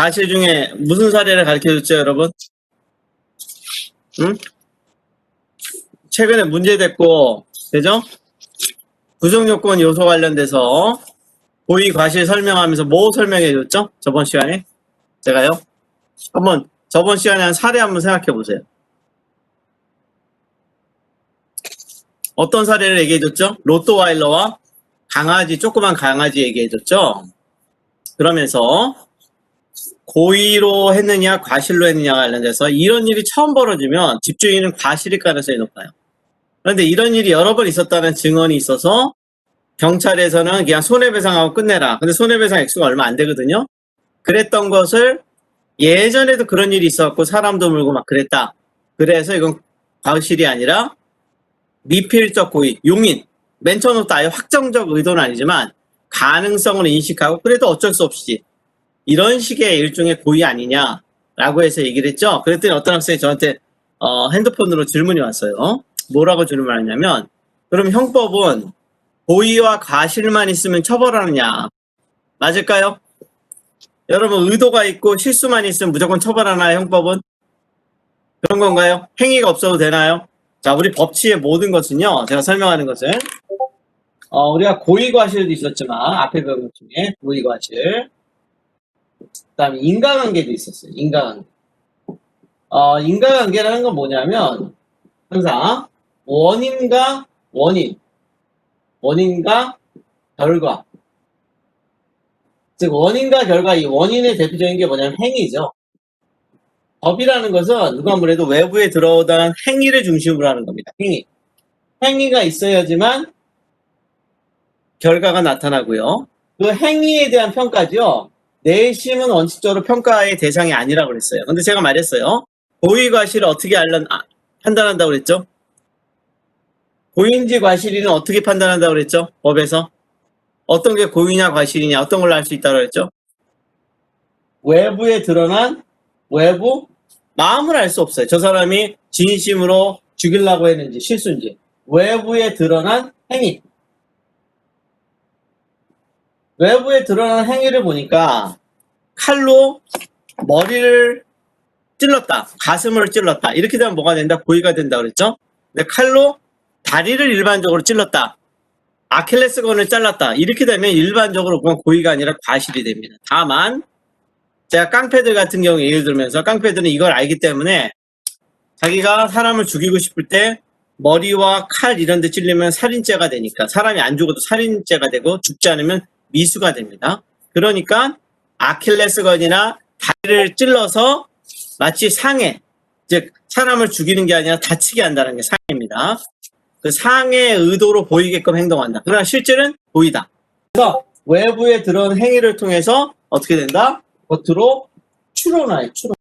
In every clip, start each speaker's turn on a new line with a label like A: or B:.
A: 과실 중에 무슨 사례를 가르쳐줬죠, 여러분? 응? 최근에 문제됐고, 되죠? 구성요건 요소 관련돼서 고의 과실 설명하면서 뭐 설명해줬죠? 저번 시간에? 제가요? 한번 저번 시간에 한 사례 한번 생각해 보세요. 어떤 사례를 얘기해줬죠? 로또와일러와 강아지, 조그만 강아지 얘기해줬죠? 그러면서 고의로 했느냐 과실로 했느냐 관련돼서 이런 일이 처음 벌어지면 집주인은 과실일 가능성이 높아요. 그런데 이런 일이 여러 번 있었다는 증언이 있어서 경찰에서는 그냥 손해배상하고 끝내라. 근데 손해배상 액수가 얼마 안 되거든요. 그랬던 것을 예전에도 그런 일이 있었고 사람도 물고 막 그랬다. 그래서 이건 과실이 아니라 미필적 고의, 용인. 맨 처음부터 아예 확정적 의도는 아니지만 가능성을 인식하고 그래도 어쩔 수 없이 이런 식의 일종의 고의 아니냐라고 해서 얘기를 했죠. 그랬더니 어떤 학생이 저한테 핸드폰으로 질문이 왔어요. 뭐라고 질문하냐면 그럼 형법은 고의와 과실만 있으면 처벌하느냐? 맞을까요? 여러분 의도가 있고 실수만 있으면 무조건 처벌하나요? 형법은? 그런 건가요? 행위가 없어도 되나요? 자, 우리 법치의 모든 것은요. 제가 설명하는 것은 우리가 고의과실도 있었지만 앞에 배운 것 중에 고의과실 그 다음에 인과관계도 있었어요. 인과관계. 인과관계라는 건 뭐냐면 항상 원인과 결과. 즉 원인과 결과, 이 원인의 대표적인 게 뭐냐면 행위죠. 법이라는 것은 누가 뭐래도 외부에 들어오던 행위를 중심으로 하는 겁니다. 행위가 있어야지만 결과가 나타나고요. 그 행위에 대한 평가죠. 내심은 원칙적으로 평가의 대상이 아니라고 그랬어요. 근데 제가 말했어요. 고의과실을 어떻게 판단한다고 그랬죠? 고의인지 과실이는 어떻게 판단한다고 그랬죠? 법에서. 어떤 게 고의냐 과실이냐 어떤 걸로 알 수 있다고 그랬죠? 외부에 드러난 마음을 알 수 없어요. 저 사람이 진심으로 죽이려고 했는지 실수인지. 외부에 드러난 행위. 외부에 드러난 행위를 보니까 칼로 머리를 찔렀다. 가슴을 찔렀다. 이렇게 되면 뭐가 된다? 고의가 된다 그랬죠? 근데 칼로 다리를 일반적으로 찔렀다. 아킬레스건을 잘랐다. 이렇게 되면 일반적으로 그건 고의가 아니라 과실이 됩니다. 다만 제가 깡패들 같은 경우 예를 들면서 깡패들은 이걸 알기 때문에 자기가 사람을 죽이고 싶을 때 머리와 칼 이런 데 찔리면 살인죄가 되니까 사람이 안 죽어도 살인죄가 되고 죽지 않으면 미수가 됩니다. 그러니까 아킬레스건이나 다리를 찔러서 마치 상해, 즉 사람을 죽이는 게 아니라 다치게 한다는 게 상해입니다. 그 상해의 의도로 보이게끔 행동한다. 그러나 실제는 고의다. 그래서 외부에 들어온 행위를 통해서 어떻게 된다? 겉으로 추론하여 추론.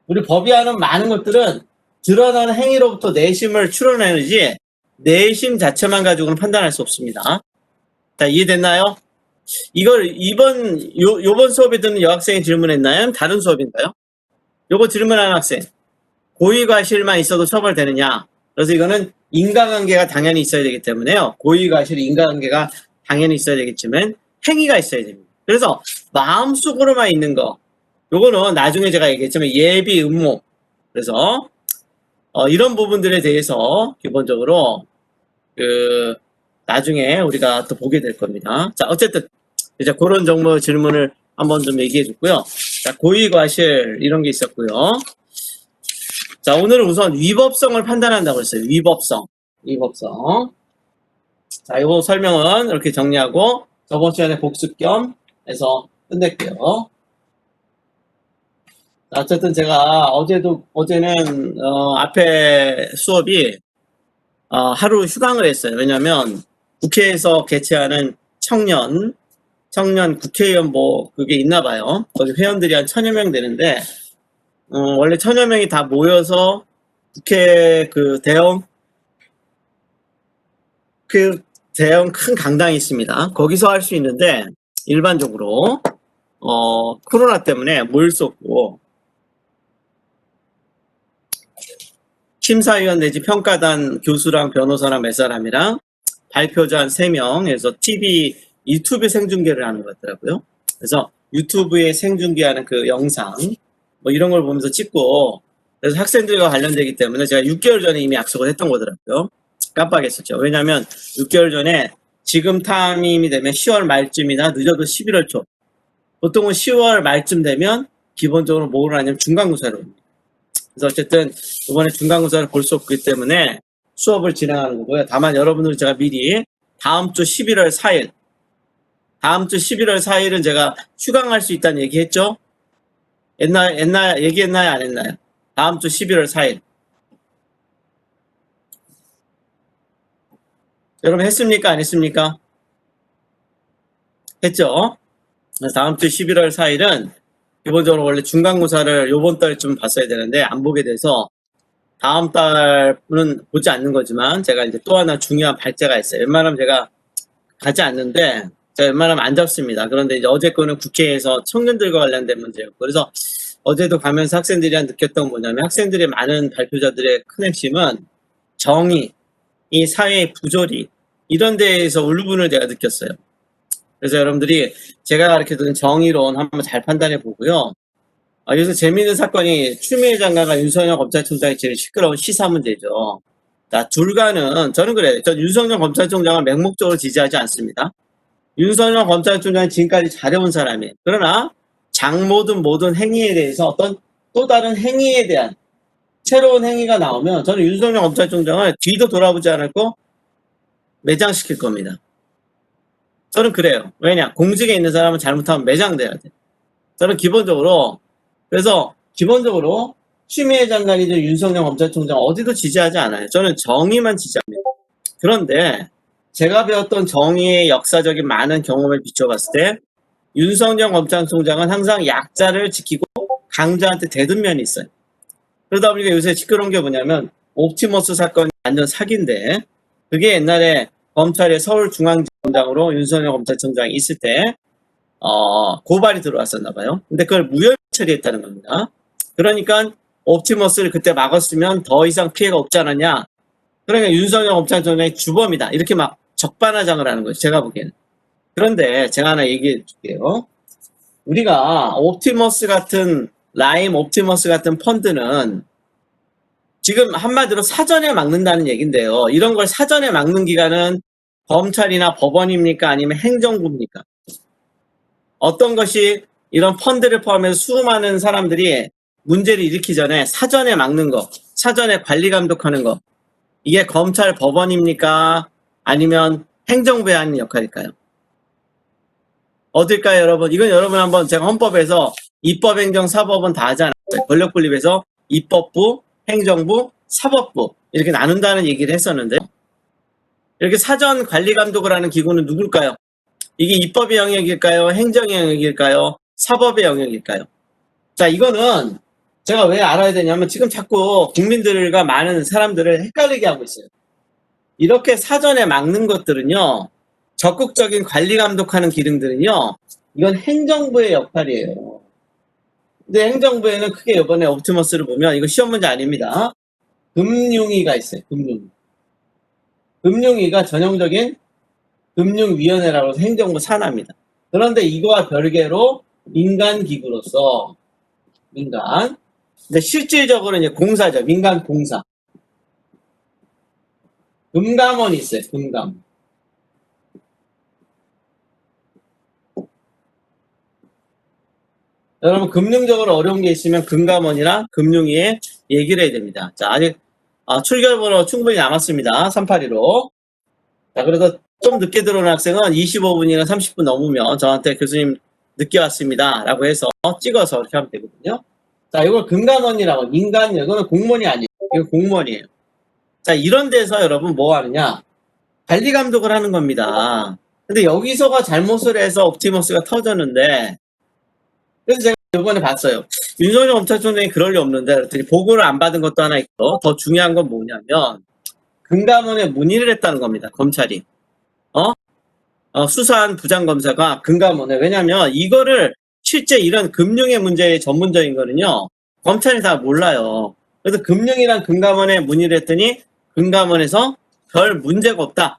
A: 우리 법이 하는 많은 것들은 드러나는 행위로부터 내심을 추론해내지 내심 자체만 가지고는 판단할 수 없습니다. 자, 이해됐나요? 이걸 요번 수업에 듣는 여학생이 질문했나요? 다른 수업인가요? 요거 질문하는 학생. 고의과실만 있어도 처벌되느냐? 그래서 이거는 인과관계가 당연히 있어야 되기 때문에요. 고의과실, 인과관계가 당연히 있어야 되겠지만 행위가 있어야 됩니다. 그래서 마음속으로만 있는 거. 요거는 나중에 제가 얘기했지만 예비 음모. 그래서 이런 부분들에 대해서 기본적으로 나중에 우리가 또 보게 될 겁니다. 자, 어쨌든 이제 그런 정도 질문을 한번 좀 얘기해 줬고요. 자, 고의과실 이런 게 있었고요. 자, 오늘은 우선 위법성을 판단한다고 했어요. 위법성. 자, 이거 설명은 이렇게 정리하고 저번 시간에 복습 겸 해서 끝낼게요. 자, 어쨌든 제가 어제는 앞에 수업이 하루 휴강을 했어요. 왜냐면 국회에서 개최하는 청년 국회의원 그게 있나 봐요. 거기 회원들이 한 1000여 명 되는데 원래 1000여 명이 다 모여서 국회 대형 큰 강당이 있습니다. 거기서 할 수 있는데 일반적으로 코로나 때문에 모일 수 없고 심사위원 내지 평가단 교수랑 변호사랑 몇 사람이랑 발표자 한 3명에서 유튜브 생중계를 하는 것 같더라고요. 그래서 유튜브에 생중계하는 그 영상 뭐 이런 걸 보면서 찍고 그래서 학생들과 관련되기 때문에 제가 6개월 전에 이미 약속을 했던 거더라고요. 깜빡했었죠. 왜냐하면 6개월 전에 지금 타임이 되면 10월 말쯤이나 늦어도 11월 초. 보통은 10월 말쯤 되면 기본적으로 뭐를 하냐면 중간고사를 옵니다. 그래서 어쨌든 이번에 중간고사를 볼 수 없기 때문에 수업을 진행하는 거고요. 다만 여러분들 제가 미리 다음 주 11월 4일 다음 주 11월 4일은 제가 휴강할 수 있다는 얘기했죠? 옛날 얘기했나요? 안 했나요? 다음 주 11월 4일. 여러분 했습니까? 안 했습니까? 했죠? 다음 주 11월 4일은 기본적으로 원래 중간고사를 요번 달쯤 봤어야 되는데 안 보게 돼서 다음 달은 보지 않는 거지만 제가 이제 또 하나 중요한 발제가 있어요. 웬만하면 제가 가지 않는데 제가 웬만하면 안 잡습니다. 그런데 이제 어제 거는 국회에서 청년들과 관련된 문제였고 그래서 어제도 가면서 학생들이랑 느꼈던 건 뭐냐면 학생들의 많은 발표자들의 큰 핵심은 정의, 이 사회의 부조리 이런 데에서 울분을 제가 느꼈어요. 그래서 여러분들이 제가 가르쳐드린 정의론 한번 잘 판단해 보고요. 요새 재미있는 사건이 추미애 장관과 윤석열 검찰총장이 제일 시끄러운 시사 문제죠. 자, 둘과는 저는 그래요. 전 윤석열 검찰총장을 맹목적으로 지지하지 않습니다. 윤석열 검찰총장이 지금까지 잘해온 사람이에요. 그러나 장모든 모든 행위에 대해서 어떤 또 다른 행위에 대한 새로운 행위가 나오면 저는 윤석열 검찰총장을 뒤도 돌아보지 않고 매장시킬 겁니다. 저는 그래요. 왜냐? 공직에 있는 사람은 잘못하면 매장돼야 돼. 저는 기본적으로 그래서 기본적으로 추미애 장관이든 윤석열 검찰총장 어디도 지지하지 않아요. 저는 정의만 지지합니다. 그런데 제가 배웠던 정의의 역사적인 많은 경험을 비춰봤을 때 윤석열 검찰총장은 항상 약자를 지키고 강자한테 대든 면이 있어요. 그러다 보니까 요새 시끄러운 게 뭐냐면 옵티머스 사건이 완전 사기인데 그게 옛날에 검찰의 서울중앙지검장으로 윤석열 검찰총장이 있을 때 고발이 들어왔었나 봐요. 근데 그걸 무혐의 처리했다는 겁니다. 그러니까 옵티머스를 그때 막았으면 더 이상 피해가 없지 않았냐. 그러니까 윤석열 검찰총장이 주범이다. 이렇게 막 적반하장을 하는 거죠. 제가 보기에는. 그런데 제가 하나 얘기해 줄게요. 우리가 옵티머스 같은 라임 옵티머스 같은 펀드는 지금 한마디로 사전에 막는다는 얘기인데요. 이런 걸 사전에 막는 기관은 검찰이나 법원입니까? 아니면 행정부입니까? 어떤 것이 이런 펀드를 포함해서 수많은 사람들이 문제를 일으키기 전에 사전에 막는 거, 사전에 관리 감독하는 거, 이게 검찰 법원입니까? 아니면 행정부에 하는 역할일까요? 어딜까요, 여러분? 이건 여러분 한번 제가 헌법에서 입법, 행정, 사법은 다 하지 않았어요. 권력분립에서 입법부, 행정부, 사법부 이렇게 나눈다는 얘기를 했었는데 이렇게 사전 관리 감독을 하는 기구는 누굴까요? 이게 입법의 영역일까요? 행정의 영역일까요? 사법의 영역일까요? 자, 이거는 제가 왜 알아야 되냐면 지금 자꾸 국민들과 많은 사람들을 헷갈리게 하고 있어요. 이렇게 사전에 막는 것들은요. 적극적인 관리 감독하는 기능들은요. 이건 행정부의 역할이에요. 근데 행정부에는 크게 이번에 옵티머스를 보면 이거 시험 문제 아닙니다. 금융위가 있어요. 금융위가 전형적인 금융위원회라고 해서 행정부 산하입니다. 그런데 이거와 별개로 민간기구로서 근데 실질적으로 이제 공사죠. 민간 공사. 금감원이 있어요. 금감원. 여러분 금융적으로 어려운 게 있으면 금감원이나 금융위에 얘기를 해야 됩니다. 자, 아직 출결번호 충분히 남았습니다. 382로. 자, 그래서 좀 늦게 들어온 학생은 25분이나 30분 넘으면 저한테 교수님 늦게 왔습니다. 라고 해서 찍어서 이렇게 하면 되거든요. 자, 이걸 금감원이라고, 민간, 이거는 공무원이 아니에요. 이거 공무원이에요. 자, 이런 데서 여러분 뭐 하느냐? 관리 감독을 하는 겁니다. 근데 여기서가 잘못을 해서 옵티머스가 터졌는데, 그래서 제가 이번에 봤어요. 윤석열 검찰총장이 그럴 리 없는데, 그랬더니 보고를 안 받은 것도 하나 있고, 더 중요한 건 뭐냐면, 금감원에 문의를 했다는 겁니다. 검찰이. 수사한 부장검사가 금감원에. 왜냐면 이거를 실제 이런 금융의 문제의 전문적인 거는요. 검찰이 다 몰라요. 그래서 금융이랑 금감원에 문의를 했더니 금감원에서 별 문제가 없다.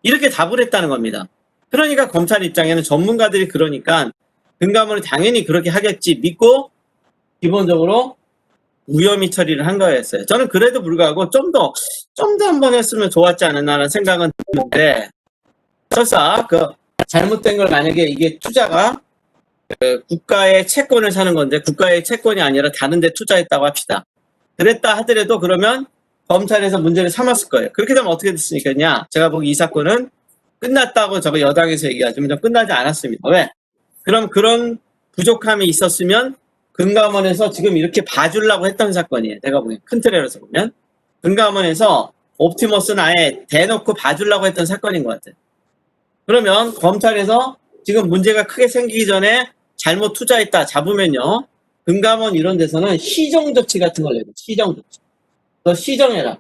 A: 이렇게 답을 했다는 겁니다. 그러니까 검찰 입장에는 전문가들이 그러니까 금감원은 당연히 그렇게 하겠지 믿고 기본적으로 무혐의 처리를 한 거였어요. 저는 그래도 불구하고 좀 더 한 번 했으면 좋았지 않았나라는 생각은 드는데, 설사 잘못된 걸 만약에 이게 투자가 국가의 채권을 사는 건데 국가의 채권이 아니라 다른 데 투자했다고 합시다. 그랬다 하더라도 그러면 검찰에서 문제를 삼았을 거예요. 그렇게 되면 어떻게 됐으니까냐? 제가 보기 이 사건은 끝났다고 저거 여당에서 얘기하지만 끝나지 않았습니다. 왜? 그럼 그런 부족함이 있었으면 금감원에서 지금 이렇게 봐주려고 했던 사건이에요. 내가 보기엔 큰 틀에서 보면 금감원에서 옵티머스는 아예 대놓고 봐주려고 했던 사건인 것 같아요. 그러면 검찰에서 지금 문제가 크게 생기기 전에 잘못 투자했다 잡으면요, 금감원 이런 데서는 시정조치 같은 걸 내요. 시정조치. 너 시정해라.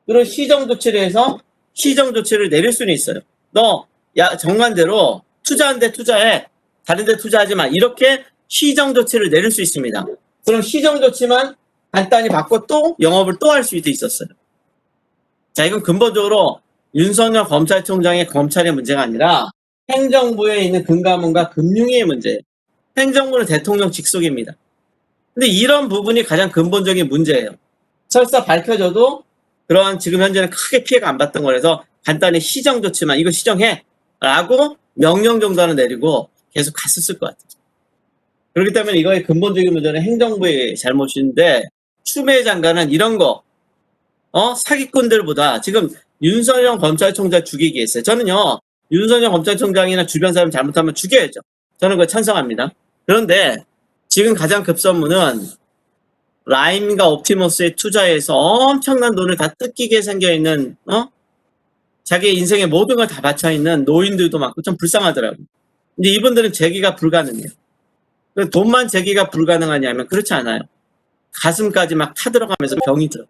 A: 그런 시정조치를 해서 시정조치를 내릴 수는 있어요. 너 정관대로 투자한 데 투자해. 다른 데 투자하지 마. 이렇게 시정조치를 내릴 수 있습니다. 그럼 시정조치만 간단히 받고 또 영업을 또 할 수도 있었어요. 자, 이건 근본적으로 윤석열 검찰총장의 검찰의 문제가 아니라 행정부에 있는 금감원과 금융위의 문제예요. 행정부는 대통령 직속입니다. 근데 이런 부분이 가장 근본적인 문제예요. 설사 밝혀져도 그러한 지금 현재는 크게 피해가 안 받던 거라서 간단히 시정조치만 이거 시정해 라고 명령 정도는 내리고 계속 갔었을 것 같아요. 그렇기 때문에 이거의 근본적인 문제는 행정부의 잘못인데, 추미애 장관은 이런 거 사기꾼들보다 지금 윤석열 검찰총장 죽이기 했어요. 저는요, 윤석열 검찰총장이나 주변 사람 잘못하면 죽여야죠. 저는 그거 찬성합니다. 그런데 지금 가장 급선무는 라임과 옵티머스에 투자해서 엄청난 돈을 다 뜯기게 생겨있는, 자기 인생의 모든 걸 다 바쳐있는 노인들도 많고 좀 불쌍하더라고요. 근데 이분들은 재기가 불가능해요. 돈만 재기가 불가능하냐면 그렇지 않아요. 가슴까지 막 타들어가면서 병이 들어.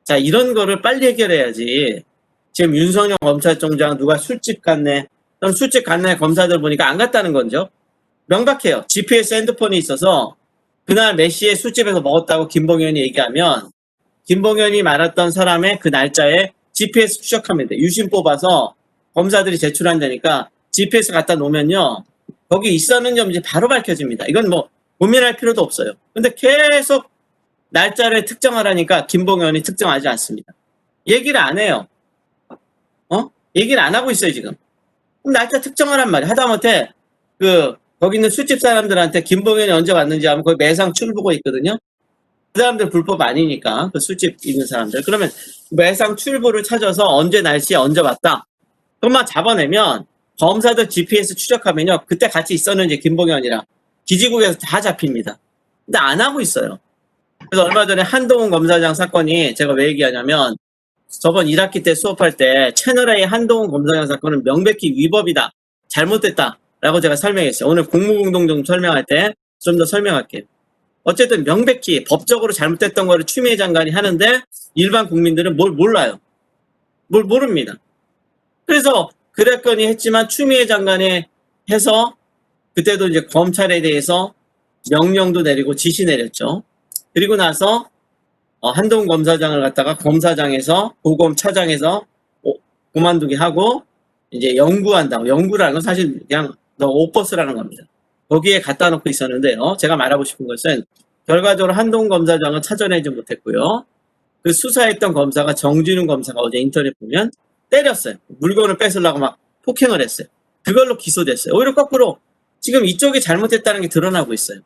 A: 자, 이런 거를 빨리 해결해야지. 지금 윤석열 검찰총장 누가 술집 갔네. 그럼 술집 갔네 검사들 보니까 안 갔다는 거죠. 명백해요. GPS 핸드폰이 있어서 그날 몇 시에 술집에서 먹었다고 김봉현이 얘기하면 김봉현이 말했던 사람의 그 날짜에 GPS 추적하면 돼. 유심 뽑아서 검사들이 제출한다니까 GPS 갖다 놓으면요, 거기 있었는지 없는지 바로 밝혀집니다. 이건 뭐 고민할 필요도 없어요. 근데 계속 날짜를 특정하라니까 김봉현이 특정하지 않습니다. 얘기를 안 해요. 얘기를 안 하고 있어요, 지금. 그럼 날짜 특정하란 말이야. 하다못해 거기 있는 술집 사람들한테 김봉현이 언제 왔는지 하면 거기 매상 출보고 있거든요. 그 사람들 불법 아니니까, 그 술집 있는 사람들. 그러면 매상 출보를 찾아서 언제 날씨에 언제 왔다. 그것만 잡아내면 검사들 GPS 추적하면요, 그때 같이 있었는지 김봉현이랑 기지국에서 다 잡힙니다. 근데 안 하고 있어요. 그래서 얼마 전에 한동훈 검사장 사건이 제가 왜 얘기하냐면, 저번 1학기 때 수업할 때 채널A 한동훈 검사장 사건은 명백히 위법이다, 잘못됐다 라고 제가 설명했어요. 오늘 공무공동 좀 설명할 때 좀 더 설명할게요. 어쨌든 명백히 법적으로 잘못됐던 거를 추미애 장관이 하는데 일반 국민들은 뭘 몰라요. 뭘 모릅니다. 그래서 그랬거니 했지만 추미애 장관이 해서 그때도 이제 검찰에 대해서 명령도 내리고 지시 내렸죠. 그리고 나서 한동훈 검사장을 갖다가 검사장에서 고검 차장에서 그만두게 하고 이제 연구한다고. 연구라는 건 사실 그냥 너 오퍼스라는 겁니다. 거기에 갖다 놓고 있었는데요. 제가 말하고 싶은 것은 결과적으로 한동훈 검사장은 찾아내지 못했고요. 그 수사했던 검사가 정진웅 검사가 어제 인터넷 보면 때렸어요. 물건을 뺏으려고 막 폭행을 했어요. 그걸로 기소됐어요. 오히려 거꾸로 지금 이쪽이 잘못했다는 게 드러나고 있어요.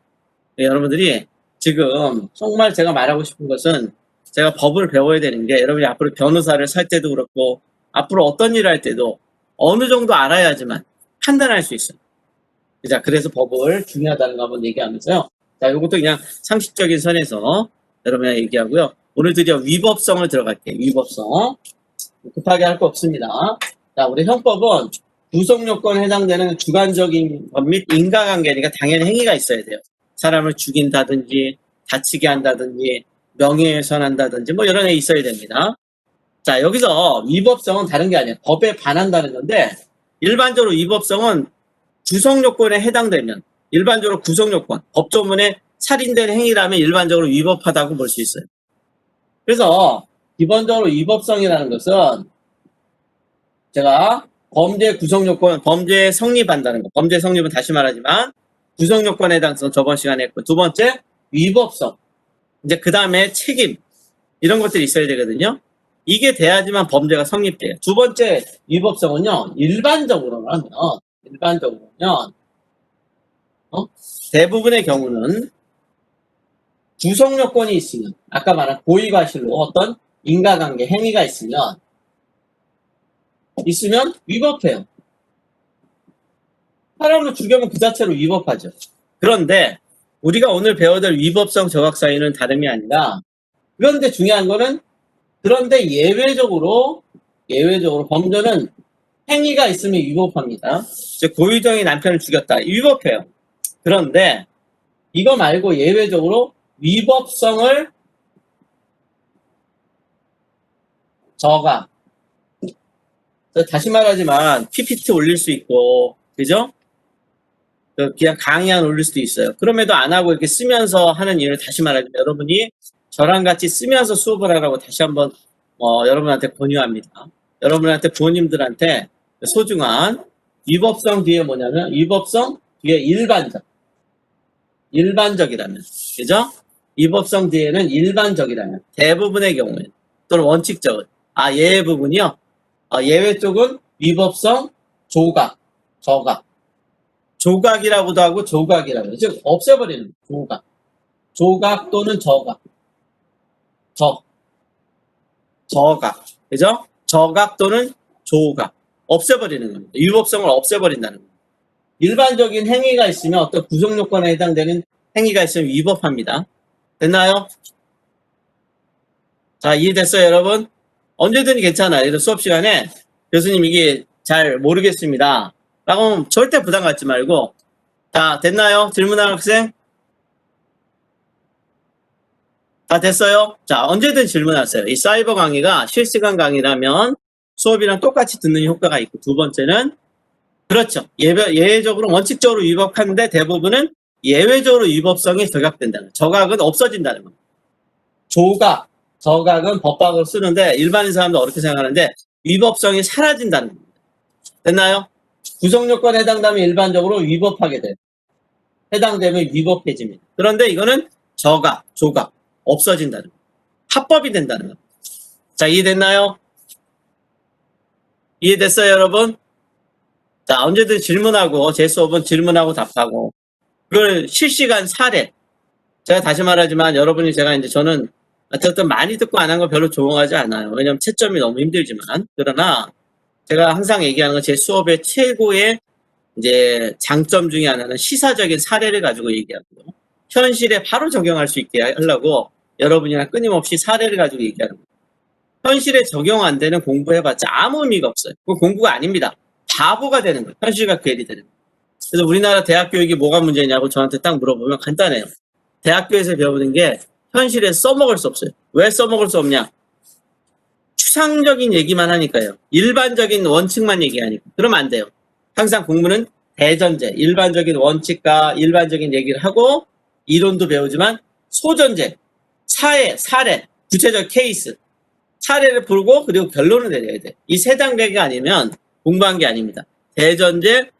A: 네, 여러분들이 지금 정말 제가 말하고 싶은 것은, 제가 법을 배워야 되는 게, 여러분이 앞으로 변호사를 살 때도 그렇고 앞으로 어떤 일을 할 때도 어느 정도 알아야지만 판단할 수 있어요. 자, 그래서 법을 중요하다는 거 한번 얘기하면서요. 자, 이것도 그냥 상식적인 선에서 여러분이 얘기하고요. 오늘 드디어 위법성을 들어갈게요. 위법성. 급하게 할 거 없습니다. 자, 우리 형법은 구속요건에 해당되는 주관적인 것 및 인과관계니까 당연히 행위가 있어야 돼요. 사람을 죽인다든지 다치게 한다든지 명예훼손한다든지 뭐 이런 게 있어야 됩니다. 자, 여기서 위법성은 다른 게 아니에요. 법에 반한다는 건데, 일반적으로 위법성은 구속요건에 해당되면, 일반적으로 구속요건, 법조문에 살인된 행위라면 일반적으로 위법하다고 볼 수 있어요. 그래서 기본적으로 위법성이라는 것은 제가 범죄 구성 요건, 범죄에 성립한다는 거. 범죄 성립은 다시 말하지만 구성 요건에 대해서 저번 시간에 했고, 두 번째 위법성. 이제 그 다음에 책임 이런 것들이 있어야 되거든요. 이게 돼야지만 범죄가 성립돼요. 두 번째 위법성은요, 일반적으로는 대부분의 경우는 구성 요건이 있으면, 아까 말한 고의과실로 어떤 인과관계 행위가 있으면 위법해요. 사람을 죽여면 그 자체로 위법하죠. 그런데 우리가 오늘 배워야 될 위법성 저각 사유는 다름이 아니라, 그런데 중요한 거는, 그런데 예외적으로 범죄는 행위가 있으면 위법합니다. 즉 고유정이 남편을 죽였다. 위법해요. 그런데 이거 말고 예외적으로 위법성을 저각. 다시 말하지만 PPT 올릴 수 있고, 그죠? 그냥 강의안 올릴 수도 있어요. 그럼에도 안 하고 이렇게 쓰면서 하는 이유를 다시 말하자면, 여러분이 저랑 같이 쓰면서 수업을 하라고 다시 한번 여러분한테 권유합니다. 여러분한테 부모님들한테 소중한 위법성 뒤에 뭐냐면, 위법성 뒤에 일반적이라면, 그죠? 위법성 뒤에는 일반적이라면, 대부분의 경우에 또는 원칙적은, 예외 부분이요. 예외 쪽은 위법성 저각. 조각이라고도 하고 조각이라고 해요. 즉 없애버리는 조각 또는 저각, 그죠? 저각 또는 조각, 없애버리는 겁니다. 위법성을 없애버린다는 겁니다. 일반적인 행위가 있으면, 어떤 구성 요건에 해당되는 행위가 있으면 위법합니다. 됐나요? 자, 이해됐어요, 여러분? 언제든 괜찮아요. 예를 수업 시간에 교수님 이게 잘 모르겠습니다 라고 하면 절대 부담 갖지 말고, 자, 됐나요? 질문하는 학생? 다 됐어요? 자, 언제든 질문하세요. 이 사이버 강의가 실시간 강의라면 수업이랑 똑같이 듣는 효과가 있고, 두 번째는, 그렇죠. 예외적으로, 원칙적으로 위법한데 대부분은 예외적으로 위법성이 저각된다는 거예요. 저각은 없어진다는 거예요. 저각은 법학을 쓰는데 일반인 사람도 어렵게 생각하는데 위법성이 사라진다는 겁니다. 됐나요? 구성 요건에 해당되면 일반적으로 위법하게 돼요. 해당되면 위법해집니다. 그런데 이거는 조각, 없어진다는 거예요. 합법이 된다는 거예요. 자, 이해됐나요? 이해됐어요, 여러분? 자, 언제든 질문하고, 제 수업은 질문하고 답하고, 그걸 실시간 사례. 제가 다시 말하지만, 여러분이 저는 어쨌든 많이 듣고 안 한 거 별로 좋아하지 않아요. 왜냐면 채점이 너무 힘들지만. 그러나 제가 항상 얘기하는 건, 제 수업의 최고의 이제 장점 중에 하나는 시사적인 사례를 가지고 얘기하고요. 현실에 바로 적용할 수 있게 하려고 여러분이랑 끊임없이 사례를 가지고 얘기하는 거예요. 현실에 적용 안 되는 공부해봤자 아무 의미가 없어요. 그건 공부가 아닙니다. 바보가 되는 거예요. 현실과 괴리 되는 거예요. 그래서 우리나라 대학 교육이 뭐가 문제냐고 저한테 딱 물어보면 간단해요. 대학교에서 배우는 게 현실에 써먹을 수 없어요. 왜 써먹을 수 없냐? 추상적인 얘기만 하니까요. 일반적인 원칙만 얘기하니까. 그러면 안 돼요. 항상 공부는 대전제, 일반적인 원칙과 일반적인 얘기를 하고, 이론도 배우지만 소전제, 사례, 구체적 케이스, 사례를 풀고 그리고 결론을 내려야 돼. 이 세 단계가 아니면 공부한 게 아닙니다. 대전제,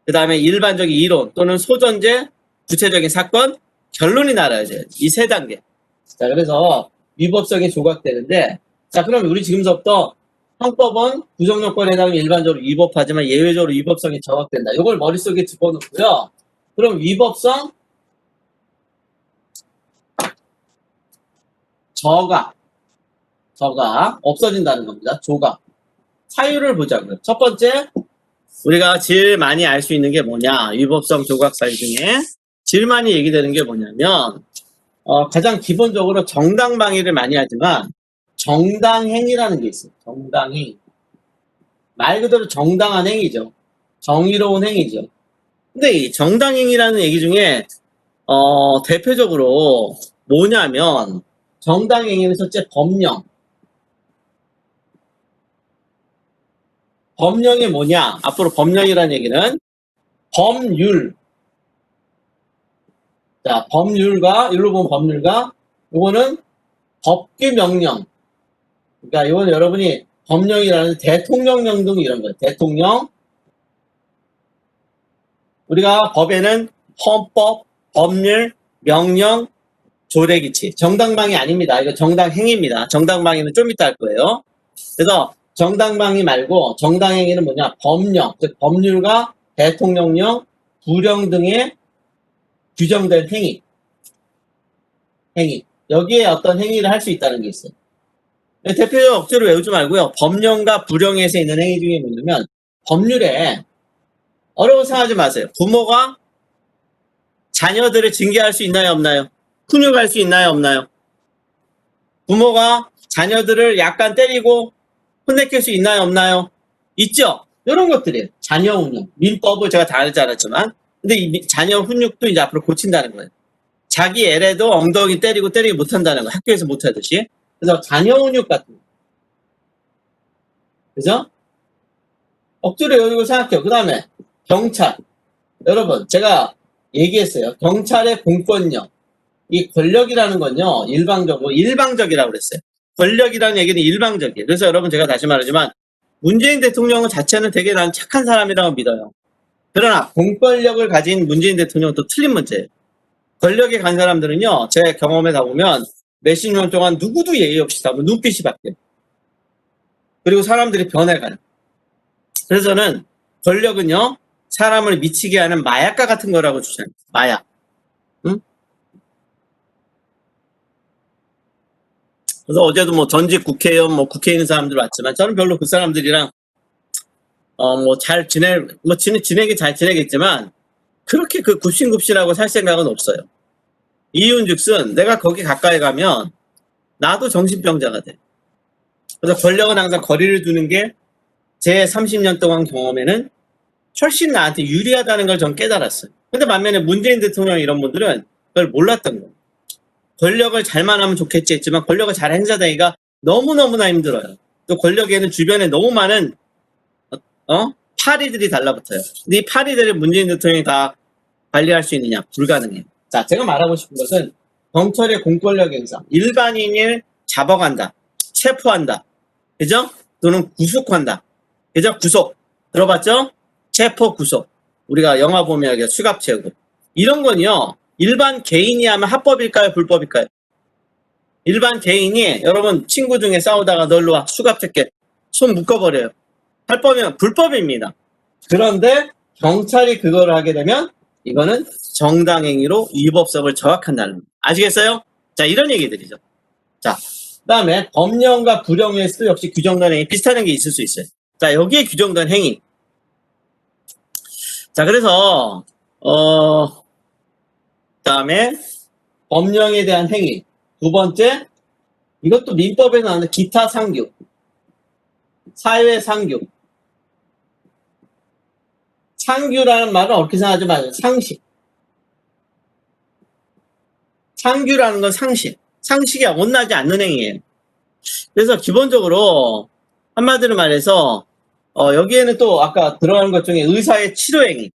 A: 그 다음에 일반적인 이론 또는 소전제, 구체적인 사건, 결론이 나와야 돼요. 이 세 단계. 자, 그래서 위법성이 조각되는데, 자, 그럼 우리 지금부터 형법은 구성 요건에 해당하면 일반적으로 위법하지만 예외적으로 위법성이 저각된다. 이걸 머릿속에 집어넣고요. 그럼 위법성 저각 없어진다는 겁니다. 조각. 사유를 보자고요. 첫 번째, 우리가 제일 많이 알 수 있는 게 뭐냐? 위법성 조각 사유 중에 제일 많이 얘기되는 게 뭐냐면, 가장 기본적으로 정당방위를 많이 하지만 정당행위라는 게 있어요. 정당행위. 말 그대로 정당한 행위죠. 정의로운 행위죠. 근데 이 정당행위라는 얘기 중에 대표적으로 뭐냐면, 정당행위는 첫째 법령이 뭐냐? 앞으로 법령이라는 얘기는 법률. 자, 법률과, 일로 보면 법률과, 이거는 법규 명령. 그러니까 이건 여러분이 법령이라는 대통령령 등 이런 거. 대통령. 우리가 법에는 헌법, 법률, 명령, 조례기치. 정당방위 아닙니다. 이거 정당행위입니다. 정당방위는 좀 이따 할 거예요. 그래서 정당방위 말고 정당행위는 뭐냐? 법령, 즉 법률과 대통령령, 부령 등의 규정된 행위. 여기에 어떤 행위를 할 수 있다는 게 있어요. 대표적 억지로 외우지 말고요. 법령과 부령에서 있는 행위 중에 뭐냐면 법률에 어려운 생각하지 마세요. 부모가 자녀들을 징계할 수 있나요, 없나요? 훈육할 수 있나요, 없나요? 부모가 자녀들을 약간 때리고 혼내킬 수 있나요, 없나요? 있죠? 이런 것들이에요. 자녀 훈육. 민법을 제가 다 알지 않았지만, 근데 이 자녀 훈육도 이제 앞으로 고친다는 거예요. 자기 애래도 엉덩이 때리고 못한다는 거. 학교에서 못하듯이. 그래서 자녀 훈육 같은 거. 그죠? 억지로 여기고 생각해요. 그 다음에 경찰. 여러분, 제가 얘기했어요. 경찰의 공권력. 이 권력이라는 건요, 일방적이라고 그랬어요. 권력이라는 얘기는 일방적이에요. 그래서 여러분, 제가 다시 말하지만, 문재인 대통령 자체는 되게 난 착한 사람이라고 믿어요. 그러나, 공권력을 가진 문재인 대통령은 또 틀린 문제예요. 권력에 간 사람들은요, 제 경험에 가보면, 몇십 년 동안 누구도 예의 없이 다 눈빛이 바뀌어요. 그리고 사람들이 변해가요. 그래서 저는, 권력은요, 사람을 미치게 하는 마약과 같은 거라고 주장합니다. 마약. 응? 그래서 어제도 뭐 전직 국회의원, 뭐 국회의원 사람들 왔지만 저는 별로 그 사람들이랑 지내긴 잘 지내겠지만 그렇게 그 굽신굽신하고 살 생각은 없어요. 이유는즉슨 내가 거기 가까이 가면 나도 정신병자가 돼. 그래서 권력은 항상 거리를 두는 게 제 30년 동안 경험에는 훨씬 나한테 유리하다는 걸 전 깨달았어요. 근데 반면에 문재인 대통령 이런 분들은 그걸 몰랐던 거예요. 권력을 잘만 하면 좋겠지 했지만 권력을 잘 행사하기가 너무너무나 힘들어요. 또 권력에는 주변에 너무 많은 파리들이 달라붙어요. 근데 이 파리들을 문재인 대통령이 다 관리할 수 있느냐? 불가능해요. 자, 제가 말하고 싶은 것은 경찰의 공권력 행사, 일반인을 잡아간다, 체포한다, 그죠? 또는 구속한다, 그죠? 구속 들어봤죠? 체포, 구속. 우리가 영화 보면 수갑 채우고 이런 건요. 일반 개인이 하면 합법일까요? 불법일까요? 일반 개인이 여러분 친구 중에 싸우다가 널로 와 수갑 찰게 손 묶어버려요. 합법이면 불법입니다. 그런데 경찰이 그걸 하게 되면 이거는 정당행위로 위법성을 저학한다는 겁니다. 아시겠어요? 자, 이런 얘기들이죠. 자, 그 다음에 법령과 부령에서도 역시 규정된 행위 비슷한 게 있을 수 있어요. 자, 여기에 규정된 행위. 자, 그래서 그다음에 법령에 대한 행위. 두 번째, 이것도 민법에 나오는 기타 상규, 사회 상규. 상규라는 말은 어떻게 생각하지 마세요. 상식. 상규라는 건 상식. 상식에 원하지 않는 행위예요. 그래서 기본적으로 한마디로 말해서 여기에는 또 아까 들어가는 것 중에 의사의 치료 행위.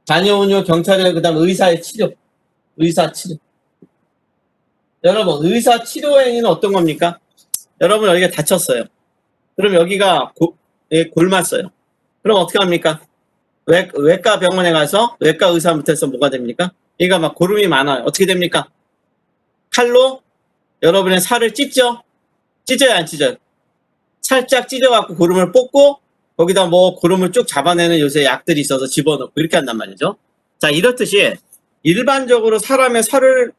A: 자녀운용, 경찰에 그다음 의사의 치료. 의사 치료. 여러분, 의사 치료 행위는 어떤 겁니까? 여러분 여기가 다쳤어요. 그럼 여기가 골맞어요. 그럼 어떻게 합니까? 외과 병원에 가서 외과 의사 밑에서 뭐가 됩니까? 얘가 막 고름이 많아요. 어떻게 됩니까? 칼로 여러분의 살을 찢죠? 찢어요, 안 찢어요? 살짝 찢어갖고 고름을 뽑고 거기다 뭐 고름을 쭉 잡아내는 요새 약들이 있어서 집어넣고 이렇게 한단 말이죠. 자, 이렇듯이 일반적으로 사람의 살을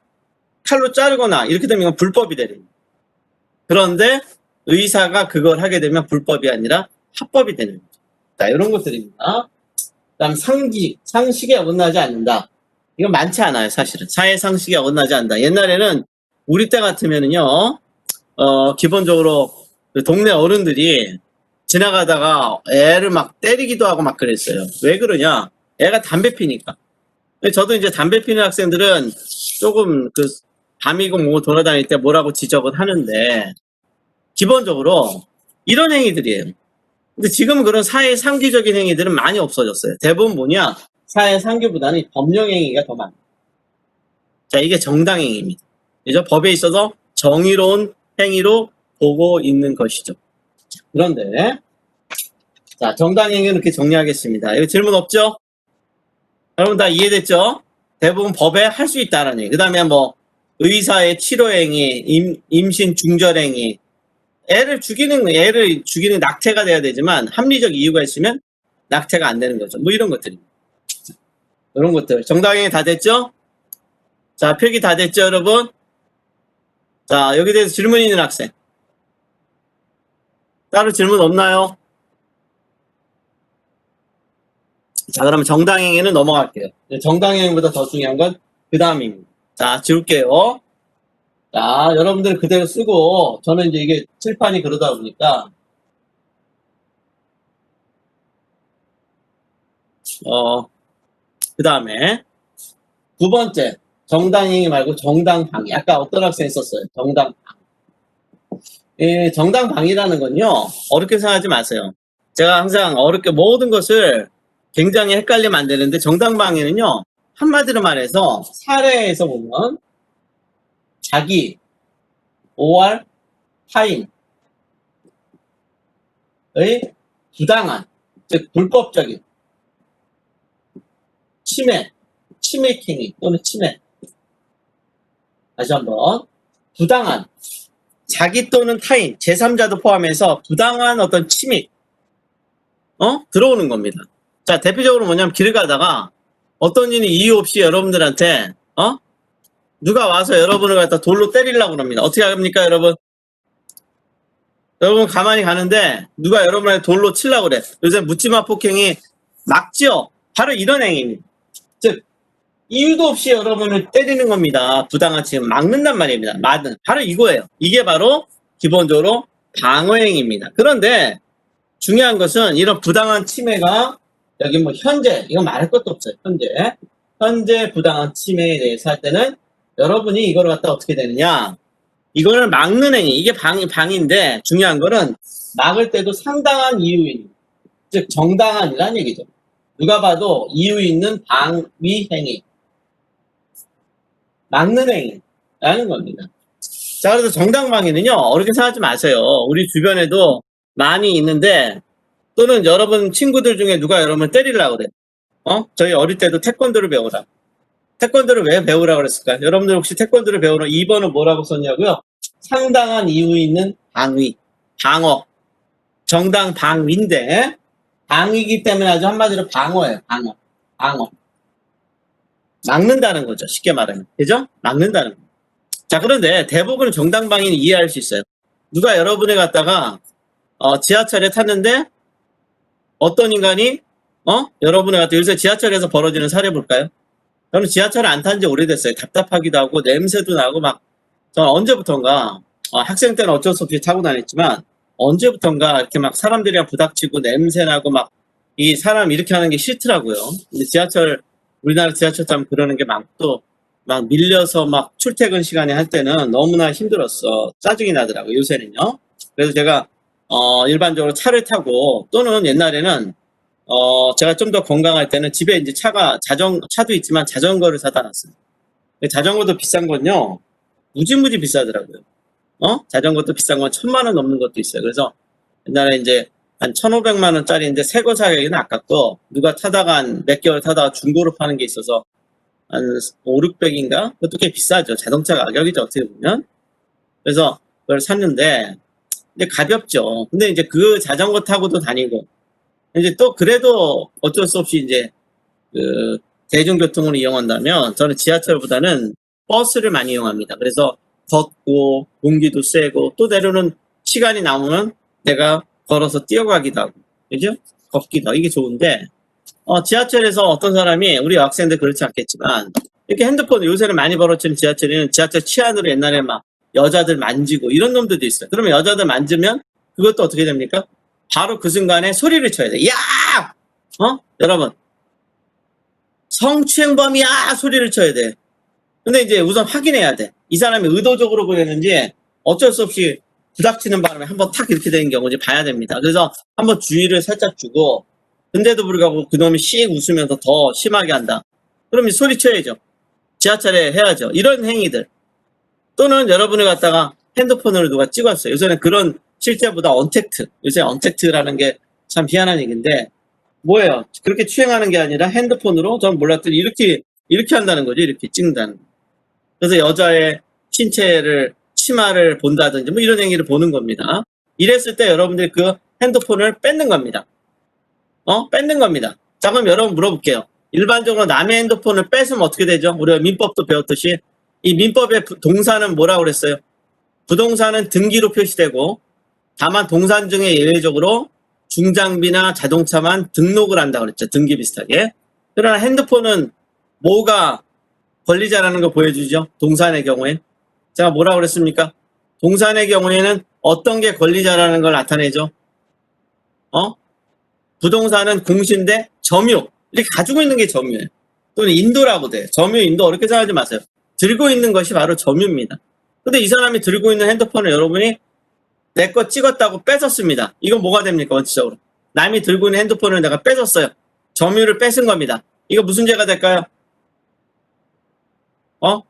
A: 칼로 자르거나 이렇게 되면 불법이 되는. 그런데 의사가 그걸 하게 되면 불법이 아니라 합법이 되는 거죠. 자, 이런 것들입니다. 그다음 상식에 어긋나지 않는다. 이건 많지 않아요, 사실은. 사회 상식에 어긋나지 않는다. 옛날에는 우리 때 같으면은요, 기본적으로 그 동네 어른들이 지나가다가 애를 막 때리기도 하고 막 그랬어요. 왜 그러냐? 애가 담배 피니까. 저도 이제 담배 피는 학생들은 조금 밤이고 뭐고 돌아다닐 때 뭐라고 지적은 하는데, 기본적으로 이런 행위들이에요. 근데 지금은 그런 사회 상규적인 행위들은 많이 없어졌어요. 대부분 뭐냐? 사회 상규보다는 법령 행위가 더 많아요. 자, 이게 정당 행위입니다. 그죠? 법에 있어서 정의로운 행위로 보고 있는 것이죠. 그런데 자, 정당행위는 이렇게 정리하겠습니다. 이거 질문 없죠? 여러분 다 이해됐죠? 대부분 법에 할 수 있다는 얘기. 그 다음에 뭐 의사의 치료행위, 임신 중절행위, 애를 죽이는 낙태가 돼야 되지만 합리적 이유가 있으면 낙태가 안 되는 거죠. 뭐 이런 것들입니다. 이런 것들 정당행위 다 됐죠? 자, 표기 다 됐죠, 여러분? 자, 여기 대해서 질문 있는 학생 따로 질문 없나요? 자, 그러면 정당행위는 넘어갈게요. 정당행위보다 더 중요한 건 그 다음입니다. 자, 지울게요. 자, 여러분들 그대로 쓰고, 저는 이제 이게 칠판이 그러다 보니까, 그 다음에, 두 번째, 정당행위 말고 정당방위. 아까 어떤 학생이 썼어요? 정당방. 정당방위라는 건요, 어렵게 생각하지 마세요. 제가 항상 어렵게 모든 것을 굉장히 헷갈리면 안 되는데, 정당방위는요, 한마디로 말해서, 사례에서 보면, 자기, OR, 타인의 부당한, 즉, 불법적인 침해 행위 또는 침해. 다시 한번, 부당한, 자기 또는 타인, 제3자도 포함해서 부당한 어떤 침입, 들어오는 겁니다. 자, 대표적으로 뭐냐면 길 가다가 어떤 일이 이유 없이 여러분들한테, 누가 와서 여러분을 갖다 돌로 때리려고 합니다. 어떻게 합니까, 여러분? 여러분 가만히 가는데 누가 여러분한테 돌로 치려고 그래. 요새 묻지마 폭행이 막지요. 바로 이런 행위입니다. 즉, 이유도 없이 여러분을 때리는 겁니다. 부당한 침입 막는단 말입니다. 바로 이거예요. 이게 바로 기본적으로 방어행위입니다. 그런데 중요한 것은 이런 부당한 침해가 여기 뭐 현재 이거 말할 것도 없어요. 현재 부당한 침해에 대해서 할 때는 여러분이 이걸 갖다 어떻게 되느냐, 이거를 막는 행위, 이게 방인데 중요한 거는 막을 때도 상당한 이유인, 즉 정당한이라는 얘기죠. 누가 봐도 이유 있는 방위 행위, 막는 행위라는 겁니다. 자, 그래서 정당방위는요, 어렵게 생각하지 마세요. 우리 주변에도 많이 있는데, 또는 여러분 친구들 중에 누가 여러분을 때리려고 그래. 저희 어릴 때도 태권도를 배우라. 태권도를 왜 배우라고 그랬을까요? 여러분들 혹시 태권도를 배우러 2번은 뭐라고 썼냐고요? 상당한 이유 있는 방위, 방어. 정당 방위인데, 방위이기 때문에 아주 한마디로 방어예요. 방어. 막는다는 거죠. 쉽게 말하면. 그죠? 막는다는 거. 자, 그런데 대부분 정당방위는 이해할 수 있어요. 누가 여러분에 갔다가 지하철에 탔는데 어떤 인간이 여러분에 갔다 요새 지하철에서 벌어지는 사례 볼까요? 저는 지하철을 안 탄 지 오래됐어요. 답답하기도 하고 냄새도 나고 막. 저는 언제부턴가 학생 때는 어쩔 수 없이 타고 다녔지만 언제부턴가 이렇게 막 사람들이랑 부닥치고 냄새 나고 막 이 사람 이렇게 하는 게 싫더라고요. 근데 우리나라 지하철 타면 그러는 게 많고 막 밀려서 막 출퇴근 시간에 할 때는 너무나 힘들었어. 짜증이 나더라고요. 요새는요. 그래서 제가 일반적으로 차를 타고 또는 옛날에는 제가 좀 더 건강할 때는 집에 이제 차도 있지만 자전거를 사다 놨어요. 자전거도 비싼 건요, 무지무지 비싸더라고요. 자전거도 비싼 건 1,000만 원 넘는 것도 있어요. 그래서 옛날에 이제 한 1,500만 원짜리인데 새거 사기는 아깝고, 누가 타다가 한 몇 개월 타다가 중고로 파는 게 있어서 한 5, 600인가? 그것도 꽤 비싸죠. 자동차 가격이죠, 어떻게 보면. 그래서 그걸 샀는데, 근데 가볍죠. 근데 이제 그 자전거 타고도 다니고, 이제 또 그래도 어쩔 수 없이 이제 그 대중교통을 이용한다면 저는 지하철보다는 버스를 많이 이용합니다. 그래서 걷고 공기도 쐬고 또 때로는 시간이 남으면 내가 걸어서 뛰어가기도 하고, 그죠? 걷기도 하고, 이게 좋은데 지하철에서 어떤 사람이, 우리 학생들 그렇지 않겠지만 이렇게 핸드폰, 요새는 많이 벌어지는 지하철에는 지하철 치안으로 옛날에 막 여자들 만지고 이런 놈들도 있어요. 그러면 여자들 만지면 그것도 어떻게 됩니까? 바로 그 순간에 소리를 쳐야 돼. 야! 여러분, 성추행범이야! 소리를 쳐야 돼. 근데 이제 우선 확인해야 돼. 이 사람이 의도적으로 그랬는지 어쩔 수 없이 부닥치는 바람에 한번 탁 이렇게 되는 경우인지 봐야 됩니다. 그래서 한번 주의를 살짝 주고, 근데도 불구하고 그놈이 씩 웃으면서 더 심하게 한다. 그럼 소리 쳐야죠. 지하철에 해야죠. 이런 행위들. 또는 여러분이 갖다가 핸드폰으로 누가 찍었어요. 요새는 그런 실제보다 언택트. 요새 언택트라는 게 참 희한한 얘기인데, 뭐예요? 그렇게 추행하는 게 아니라 핸드폰으로 전 몰랐더니 이렇게 한다는 거죠. 이렇게 찍는다는 거. 그래서 여자의 신체를, 치마를 본다든지 뭐 이런 행위를 보는 겁니다. 이랬을 때 여러분들이 그 핸드폰을 뺏는 겁니다. 뺏는 겁니다. 자, 그럼 여러분 물어볼게요. 일반적으로 남의 핸드폰을 뺏으면 어떻게 되죠? 우리가 민법도 배웠듯이 이 민법의 동사는 뭐라고 그랬어요? 부동산은 등기로 표시되고 다만 동산 중에 예외적으로 중장비나 자동차만 등록을 한다고 그랬죠. 등기 비슷하게. 그러나 핸드폰은 뭐가 권리자라는 걸 보여주죠. 동산의 경우엔. 제가 뭐라고 그랬습니까? 동산의 경우에는 어떤 게 권리자라는 걸 나타내죠. 부동산은 공시인데 점유. 이렇게 가지고 있는 게 점유예요. 또는 인도라고 돼요. 점유, 인도 어렵게 생각하지 마세요. 들고 있는 것이 바로 점유입니다. 근데 이 사람이 들고 있는 핸드폰을 여러분이 내 거 찍었다고 뺏었습니다. 이건 뭐가 됩니까? 원칙적으로. 남이 들고 있는 핸드폰을 내가 뺏었어요. 점유를 뺏은 겁니다. 이거 무슨 죄가 될까요?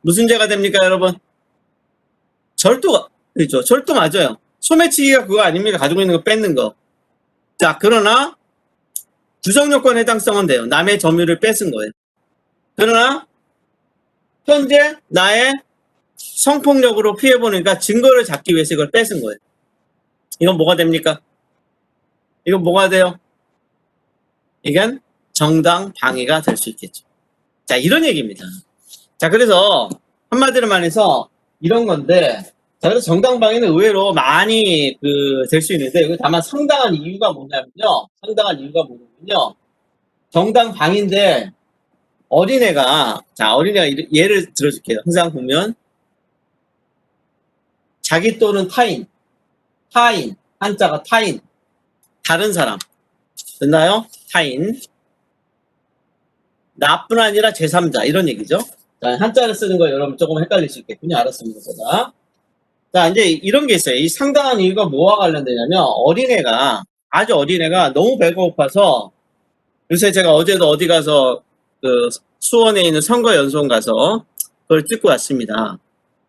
A: 무슨 죄가 됩니까, 여러분? 절도, 그렇죠. 절도 맞아요. 소매치기가 그거 아닙니까? 가지고 있는 거 뺏는 거. 자, 그러나 구성요건 해당성은 돼요. 남의 점유를 뺏은 거예요. 그러나 현재 나의 성폭력으로 피해보니까 증거를 잡기 위해서 이걸 뺏은 거예요. 이건 뭐가 됩니까? 이건 뭐가 돼요? 이건 정당 방위가 될 수 있겠죠. 자, 이런 얘기입니다. 자, 그래서 한마디로 말해서 이런 건데, 자, 그래서 정당 방위는 의외로 많이 될 수 있는데, 이거 다만 상당한 이유가 뭐냐면요. 상당한 이유가 뭐냐면요. 정당 방위인데 어린애가 예를 들어줄게요. 항상 보면 자기 또는 타인, 한자가 타인, 다른 사람. 됐나요? 타인. 나뿐 아니라 제3자 이런 얘기죠. 자, 한자를 쓰는 거 여러분 조금 헷갈릴 수 있겠군요. 알았습니다. 제가. 자, 이제 이런 게 있어요. 이 상당한 이유가 뭐와 관련되냐면 아주 어린애가 너무 배가 고파서 요새 제가 어제도 어디 가서 수원에 있는 선거연수원 가서 그걸 찍고 왔습니다.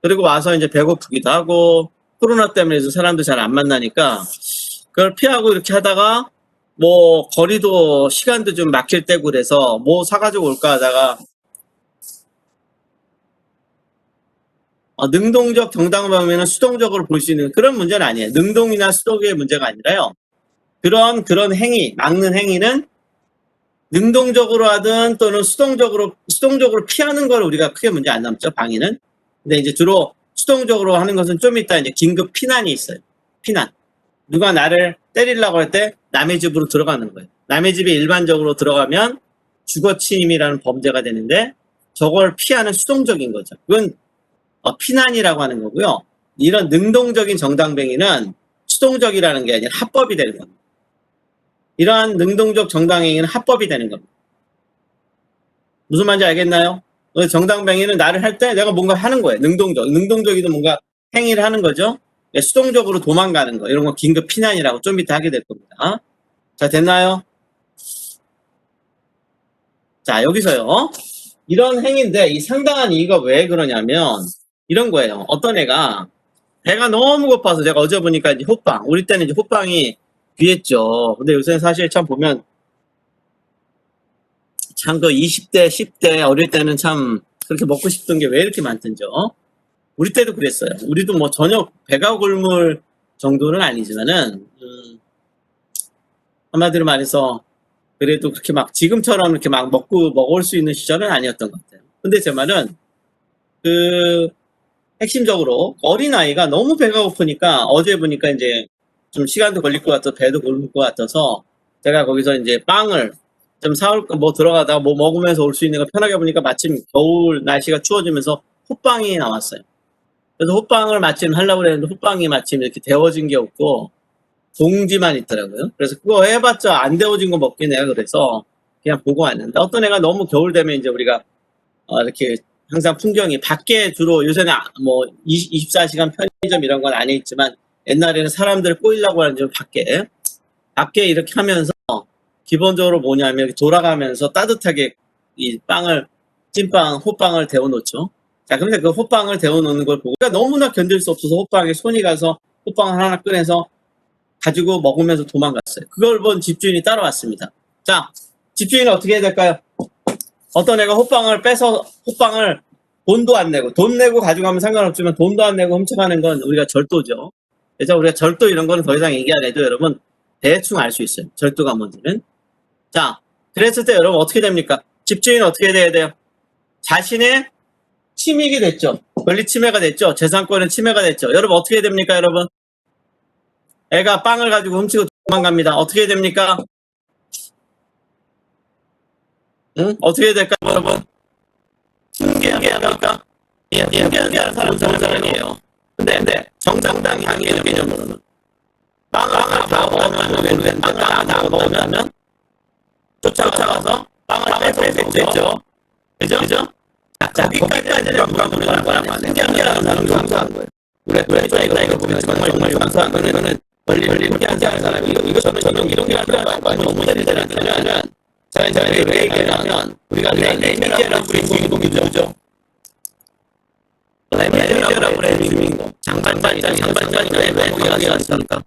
A: 그리고 와서 이제 배고프기도 하고 코로나 때문에 해서 사람들 잘 안 만나니까 그걸 피하고 이렇게 하다가 뭐 거리도 시간도 좀 막힐 때고 그래서 뭐 사가지고 올까 하다가 능동적 정당 방위는 수동적으로 볼 수 있는 그런 문제는 아니에요. 능동이나 수동의 문제가 아니라요. 그런 행위, 막는 행위는 능동적으로 하든 또는 수동적으로 피하는 걸 우리가 크게 문제 안 남죠, 방위는. 근데 이제 주로 수동적으로 하는 것은 좀 이따 이제 긴급 피난이 있어요. 피난. 누가 나를 때리려고 할 때 남의 집으로 들어가는 거예요. 남의 집에 일반적으로 들어가면 주거침입이라는 범죄가 되는데 저걸 피하는 수동적인 거죠. 그건 피난이라고 하는 거고요. 이런 능동적인 정당방위는 수동적이라는 게 아니라 합법이 되는 겁니다. 이러한 능동적 정당행위는 합법이 되는 겁니다. 무슨 말인지 알겠나요? 정당방위는 나를 할 때 내가 뭔가 하는 거예요. 능동적이든 뭔가 행위를 하는 거죠. 수동적으로 도망가는 거 이런 거 긴급 피난이라고 좀 이따 하게 될 겁니다. 자, 됐나요? 자, 여기서요. 이런 행위인데 이 상당한 이유가 왜 그러냐면 이런 거예요. 어떤 애가 배가 너무 고파서 제가 어제 보니까 이제 호빵, 우리 때는 이제 호빵이 귀했죠. 근데 요새는 사실 참 보면 참 20대, 10대 어릴 때는 참 그렇게 먹고 싶은 게 왜 이렇게 많던지요. 우리 때도 그랬어요. 우리도 뭐 전혀 배가 굶을 정도는 아니지만은 한마디로 말해서 그래도 그렇게 막 지금처럼 이렇게 막 먹을 수 있는 시절은 아니었던 것 같아요. 근데 제 말은 핵심적으로 어린아이가 너무 배가 고프니까 어제 보니까 이제 좀 시간도 걸릴 것 같아서 배도 고를 것 같아서 제가 거기서 이제 빵을 좀 사올까 뭐 들어가다가 뭐 먹으면서 올 수 있는 거 편하게 보니까 마침 겨울 날씨가 추워지면서 호빵이 나왔어요. 그래서 호빵을 마침 하려고 그랬는데 호빵이 마침 이렇게 데워진 게 없고 봉지만 있더라고요. 그래서 그거 해봤자 안 데워진 거 먹긴 해요. 그래서 그냥 보고 왔는데 어떤 애가 너무 겨울 되면 이제 우리가 이렇게 항상 풍경이 밖에 주로 요새는 뭐 24시간 편의점 이런 건 안 있지만 옛날에는 사람들 꼬이려고 하는 좀 밖에 이렇게 하면서 기본적으로 뭐냐면 이렇게 돌아가면서 따뜻하게 이 빵을 찐빵 호빵을 데워 놓죠. 자, 그런데 그 호빵을 데워 놓는 걸 보고 너무나 견딜 수 없어서 호빵에 손이 가서 호빵을 하나 꺼내서 가지고 먹으면서 도망갔어요. 그걸 본 집주인이 따라왔습니다. 자, 집주인은 어떻게 해야 될까요? 어떤 애가 호빵을 빼서 호빵을 돈도 안 내고 돈 내고 가져가면 상관없지만 돈도 안 내고 훔쳐가는 건 우리가 절도죠. 그래서 우리가 절도 이런 거는 더 이상 얘기 안 해도 여러분 대충 알 수 있어요. 절도가 뭔지는. 자, 그랬을 때 여러분 어떻게 됩니까? 집주인은 어떻게 돼야 돼요? 자신의 침익이 됐죠. 권리 침해가 됐죠. 재산권은 침해가 됐죠. 여러분 어떻게 해야 됩니까, 여러분? 애가 빵을 가지고 훔치고 도망갑니다. 어떻게 해야 됩니까? 응? 어떻게 해야 될까요, 여러분? 흉계합니까? 예, 흉계하는 사람이에요. 근데 정당당히 하기에는 개념으로는 빵을 다 먹으면 빵을 다 먹으면 쫓아가서 빵을 뺏겠죠. 그죠? 자, 거기까지는 영광으로 가는 거라면 흉계하는 사람이 용서한 거예요. 우리가 이거 보면 정말 용서한 거는 권리를 포기하지 않은 사람이 이거 저는 이렇게 하면 너무 때리잖아요. 자, 이제 왜 얘기하면 우리가 레미제라블의 주인공이죠. 레미제라블의 주인공. 장반장이나 왜 우리가 있습니까?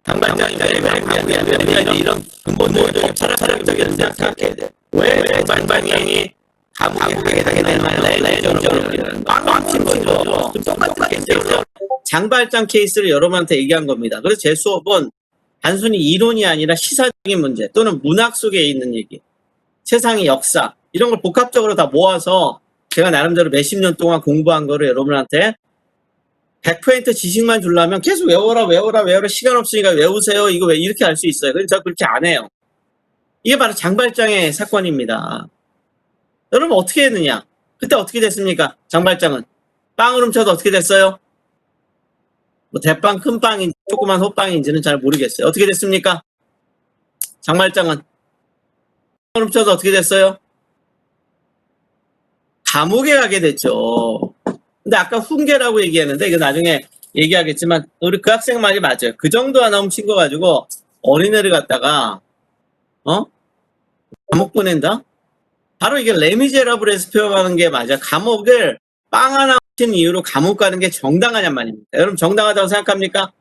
A: 장반장이나 왜 우리가 이런 근본적인 철학적인 생각해야 돼. 왜 장반장이 감옥에 가게 되나요? 레미제라블이라는 빵빵친 거죠. 똑같은 케이스죠. 장발장 케이스를 여러분한테 얘기한 겁니다. 그래서 제 수업은 단순히 이론이 아니라 시사적인 문제 또는 문학 속에 있는 얘기, 세상의 역사 이런 걸 복합적으로 다 모아서 제가 나름대로 몇십 년 동안 공부한 거를 여러분한테 100% 지식만 주려면 계속 외워라 시간 없으니까 외우세요. 이거 왜 이렇게 할 수 있어요. 그래서 제가 그렇게 안 해요. 이게 바로 장발장의 사건입니다. 여러분 어떻게 했느냐? 그때 어떻게 됐습니까? 장발장은 빵을 훔쳐도 어떻게 됐어요? 뭐 대빵, 큰 빵인지 조그만 호빵인지는 잘 모르겠어요. 어떻게 됐습니까? 장발장은 빵을 훔쳐서 어떻게 됐어요? 감옥에 가게 됐죠. 근데 아까 훈계라고 얘기했는데 이거 나중에 얘기하겠지만 우리 그 학생 말이 맞아요. 그 정도 하나 훔친 거 가지고 어린애를 갖다가 감옥 보낸다? 바로 이게 레미제라블에서 표현하는 게 맞아. 감옥을 빵 하나 훔친 이유로 감옥 가는 게 정당하냔 말입니다. 여러분 정당하다고 생각합니까?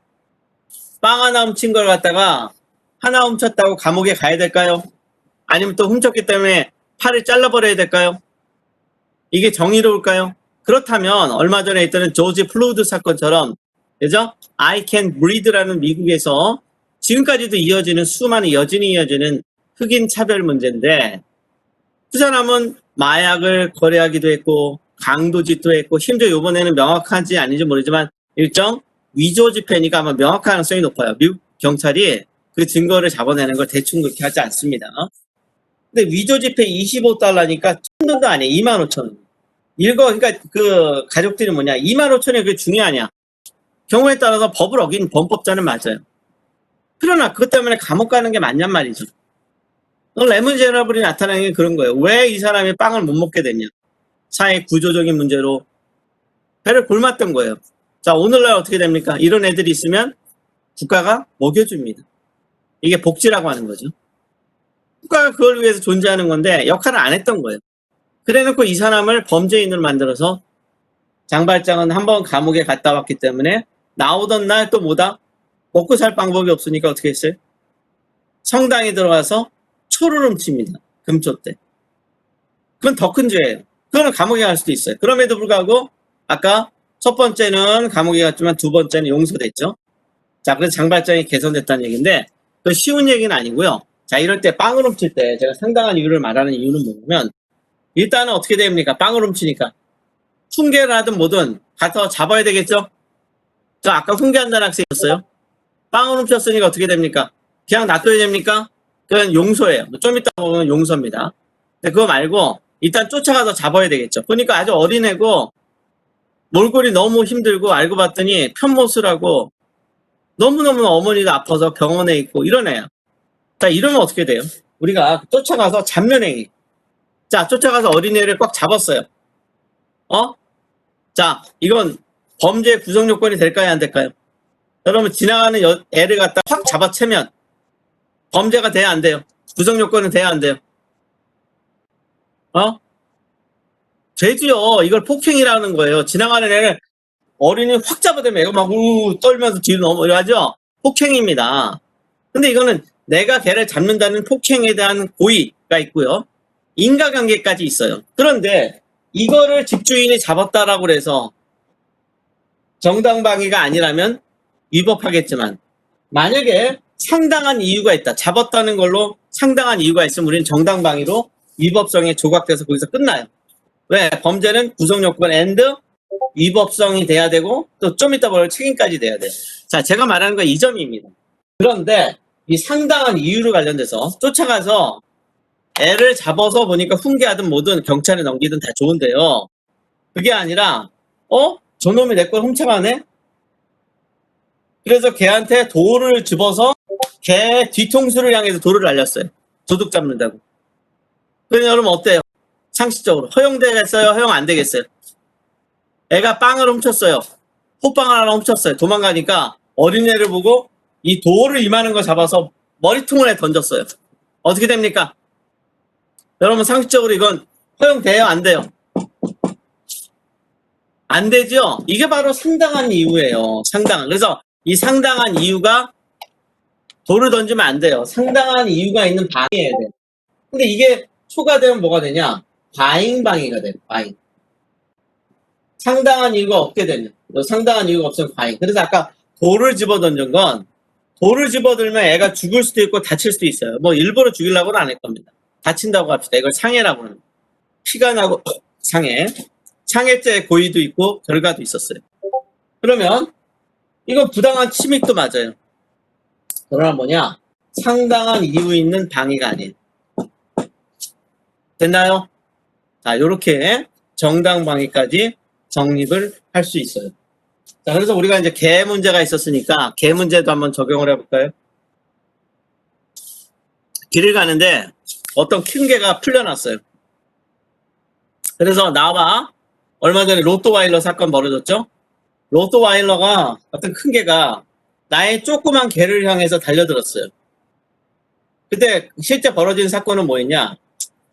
A: 빵 하나 훔친 걸 갖다가 하나 훔쳤다고 감옥에 가야 될까요? 아니면 또 훔쳤기 때문에 팔을 잘라버려야 될까요? 이게 정의로울까요? 그렇다면 얼마 전에 있던 조지 플루드 사건처럼 그죠? I Can Breathe라는 미국에서 지금까지도 이어지는 수많은 여전히 이어지는 흑인 차별 문제인데 그 사람은 마약을 거래하기도 했고 강도짓도 했고 심지어 이번에는 명확한지 아닌지 모르지만 일정 위조 지폐니까 아마 명확한 가능성이 높아요. 미국 경찰이 그 증거를 잡아내는 걸 대충 그렇게 하지 않습니다. 근데 위조 지폐 25달러니까 $1,000도 아니에요. 25,000원. 그러니까 그 가족들이 뭐냐 25,000원이 그게 중요하냐. 경우에 따라서 법을 어긴 범법자는 맞아요. 그러나 그것 때문에 감옥 가는 게 맞냔 말이죠. 레몬제라블이 나타나는 게 그런 거예요. 왜 이 사람이 빵을 못 먹게 됐냐. 사회 구조적인 문제로 배를 골랐던 거예요. 자, 오늘날 어떻게 됩니까? 이런 애들이 있으면 국가가 먹여줍니다. 이게 복지라고 하는 거죠. 국가가 그걸 위해서 존재하는 건데 역할을 안 했던 거예요. 그래놓고 이 사람을 범죄인으로 만들어서 장발장은 한번 감옥에 갔다 왔기 때문에 나오던 날 또 뭐다? 먹고 살 방법이 없으니까 어떻게 했어요? 성당에 들어가서 초를 훔칩니다. 금초 때. 그건 더 큰 죄예요. 그거는 감옥에 갈 수도 있어요. 그럼에도 불구하고 아까 첫 번째는 감옥에 갔지만 두 번째는 용서됐죠. 자, 그래서 장발장이 개선됐다는 얘기인데 그 쉬운 얘기는 아니고요. 자, 이럴 때 빵을 훔칠 때 제가 상당한 이유를 말하는 이유는 뭐냐면 일단은 어떻게 됩니까? 빵을 훔치니까 훈계를 하든 뭐든 가서 잡아야 되겠죠? 자, 아까 훈계한다는 학생이었어요. 빵을 훔쳤으니까 어떻게 됩니까? 그냥 놔둬야 됩니까? 그건 용서예요. 좀 이따 보면 용서입니다. 근데 그거 말고 일단 쫓아가서 잡아야 되겠죠. 보니까 아주 어린애고 몰골이 너무 힘들고 알고 봤더니 편모수라고 너무너무 어머니가 아파서 병원에 있고 이런 애야. 자, 이러면 어떻게 돼요? 우리가 쫓아가서 잡면행위. 자, 쫓아가서 어린애를 꽉 잡았어요. 자, 이건 범죄 구성 요건이 될까요? 안 될까요? 여러분 지나가는 애를 갖다 확 잡아채면 범죄가 돼야 안 돼요? 구성 요건은 돼야 안 돼요? 되지요. 이걸 폭행이라는 거예요. 지나가는 애를 어린이 확 잡아대면 애가 막 떨면서 뒤로 넘어가죠. 폭행입니다. 근데 이거는 내가 개를 잡는다는 폭행에 대한 고의가 있고요. 인과관계까지 있어요. 그런데 이거를 집주인이 잡았다라고 해서 정당방위가 아니라면 위법하겠지만, 만약에 상당한 이유가 있다. 잡았다는 걸로 상당한 이유가 있으면 우리는 정당방위로 위법성에 조각돼서 거기서 끝나요. 왜? 범죄는 구성요건 and 위법성이 돼야 되고 또 좀 이따 벌 책임까지 돼야 돼요. 자, 제가 말하는 건 이 점입니다. 그런데 이 상당한 이유로 관련돼서 쫓아가서 애를 잡아서 보니까 훈계하든 뭐든 경찰에 넘기든 다 좋은데요. 그게 아니라 저놈이 내 걸 훔쳐가네? 그래서 걔한테 돌을 집어서 걔 뒤통수를 향해서 돌을 날렸어요. 도둑 잡는다고. 그러면 여러분 어때요? 상식적으로 허용되겠어요? 허용 안 되겠어요? 애가 빵을 훔쳤어요. 호빵을 하나 훔쳤어요. 도망가니까 어린애를 보고 이 돌을 이만한 거 잡아서 머리통을 던졌어요. 어떻게 됩니까? 여러분 상식적으로 이건 허용돼요? 안 돼요? 안 되죠? 이게 바로 상당한 이유예요. 상당한. 그래서 이 상당한 이유가 돌을 던지면 안 돼요. 상당한 이유가 있는 방해해야 돼요. 근데 이게 초과되면 뭐가 되냐? 과잉방해가 돼요. 과잉. 상당한 이유가 없게 되면. 상당한 이유가 없으면 과잉. 그래서 아까 돌을 집어 던진 건 돌을 집어 들면 애가 죽을 수도 있고 다칠 수도 있어요. 뭐 일부러 죽이려고는 안 할 겁니다. 다친다고 합시다. 이걸 상해라고 합니다. 피가 나고 상해. 상해죄 고의도 있고 결과도 있었어요. 그러면 이건 부당한 침입도 맞아요. 그러나 뭐냐? 상당한 이유 있는 방해가 아니에요. 됐나요? 자, 요렇게 정당방위까지 정립을 할 수 있어요. 자, 그래서 우리가 이제 개 문제가 있었으니까 개 문제도 한번 적용을 해볼까요? 길을 가는데 어떤 큰 개가 풀려났어요. 그래서 나와 얼마 전에 로또와일러 사건 벌어졌죠? 로또와일러가 어떤 큰 개가 나의 조그만 개를 향해서 달려들었어요. 그때 실제 벌어진 사건은 뭐였냐?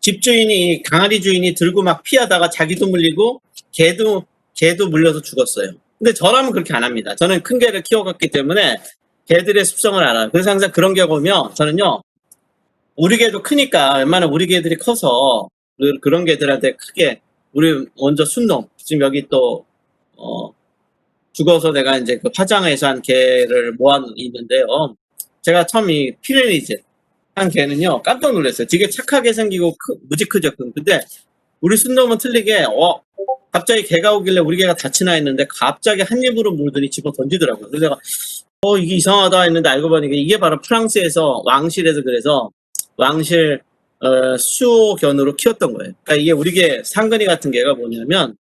A: 집주인이, 강아지 주인이 들고 막 피하다가 자기도 물리고 개도 물려서 죽었어요. 근데 저라면 그렇게 안 합니다. 저는 큰 개를 키워갔기 때문에 개들의 습성을 알아요. 그래서 항상 그런 게 오면 저는요, 우리 개도 크니까 웬만하면 우리 개들이 커서 그런 개들한테 크게 우리 먼저 순놈, 지금 여기 또 죽어서 내가 이제 그 화장해서 한 개를 모아 있는데요. 제가 처음 이 피레니즈 한 개는요, 깜짝 놀랐어요. 되게 착하게 생기고 무지 크죠. 근데 우리 순놈은 틀리게 갑자기 개가 오길래 우리 개가 다치나 했는데 갑자기 한 입으로 물더니 집어 던지더라고요. 그래서 내가 이게 이상하다 했는데 알고 보니까 이게 바로 프랑스에서 왕실에서 그래서 왕실 수호견으로 키웠던 거예요. 그러니까 이게 우리 개 상근이 같은 개가 뭐냐면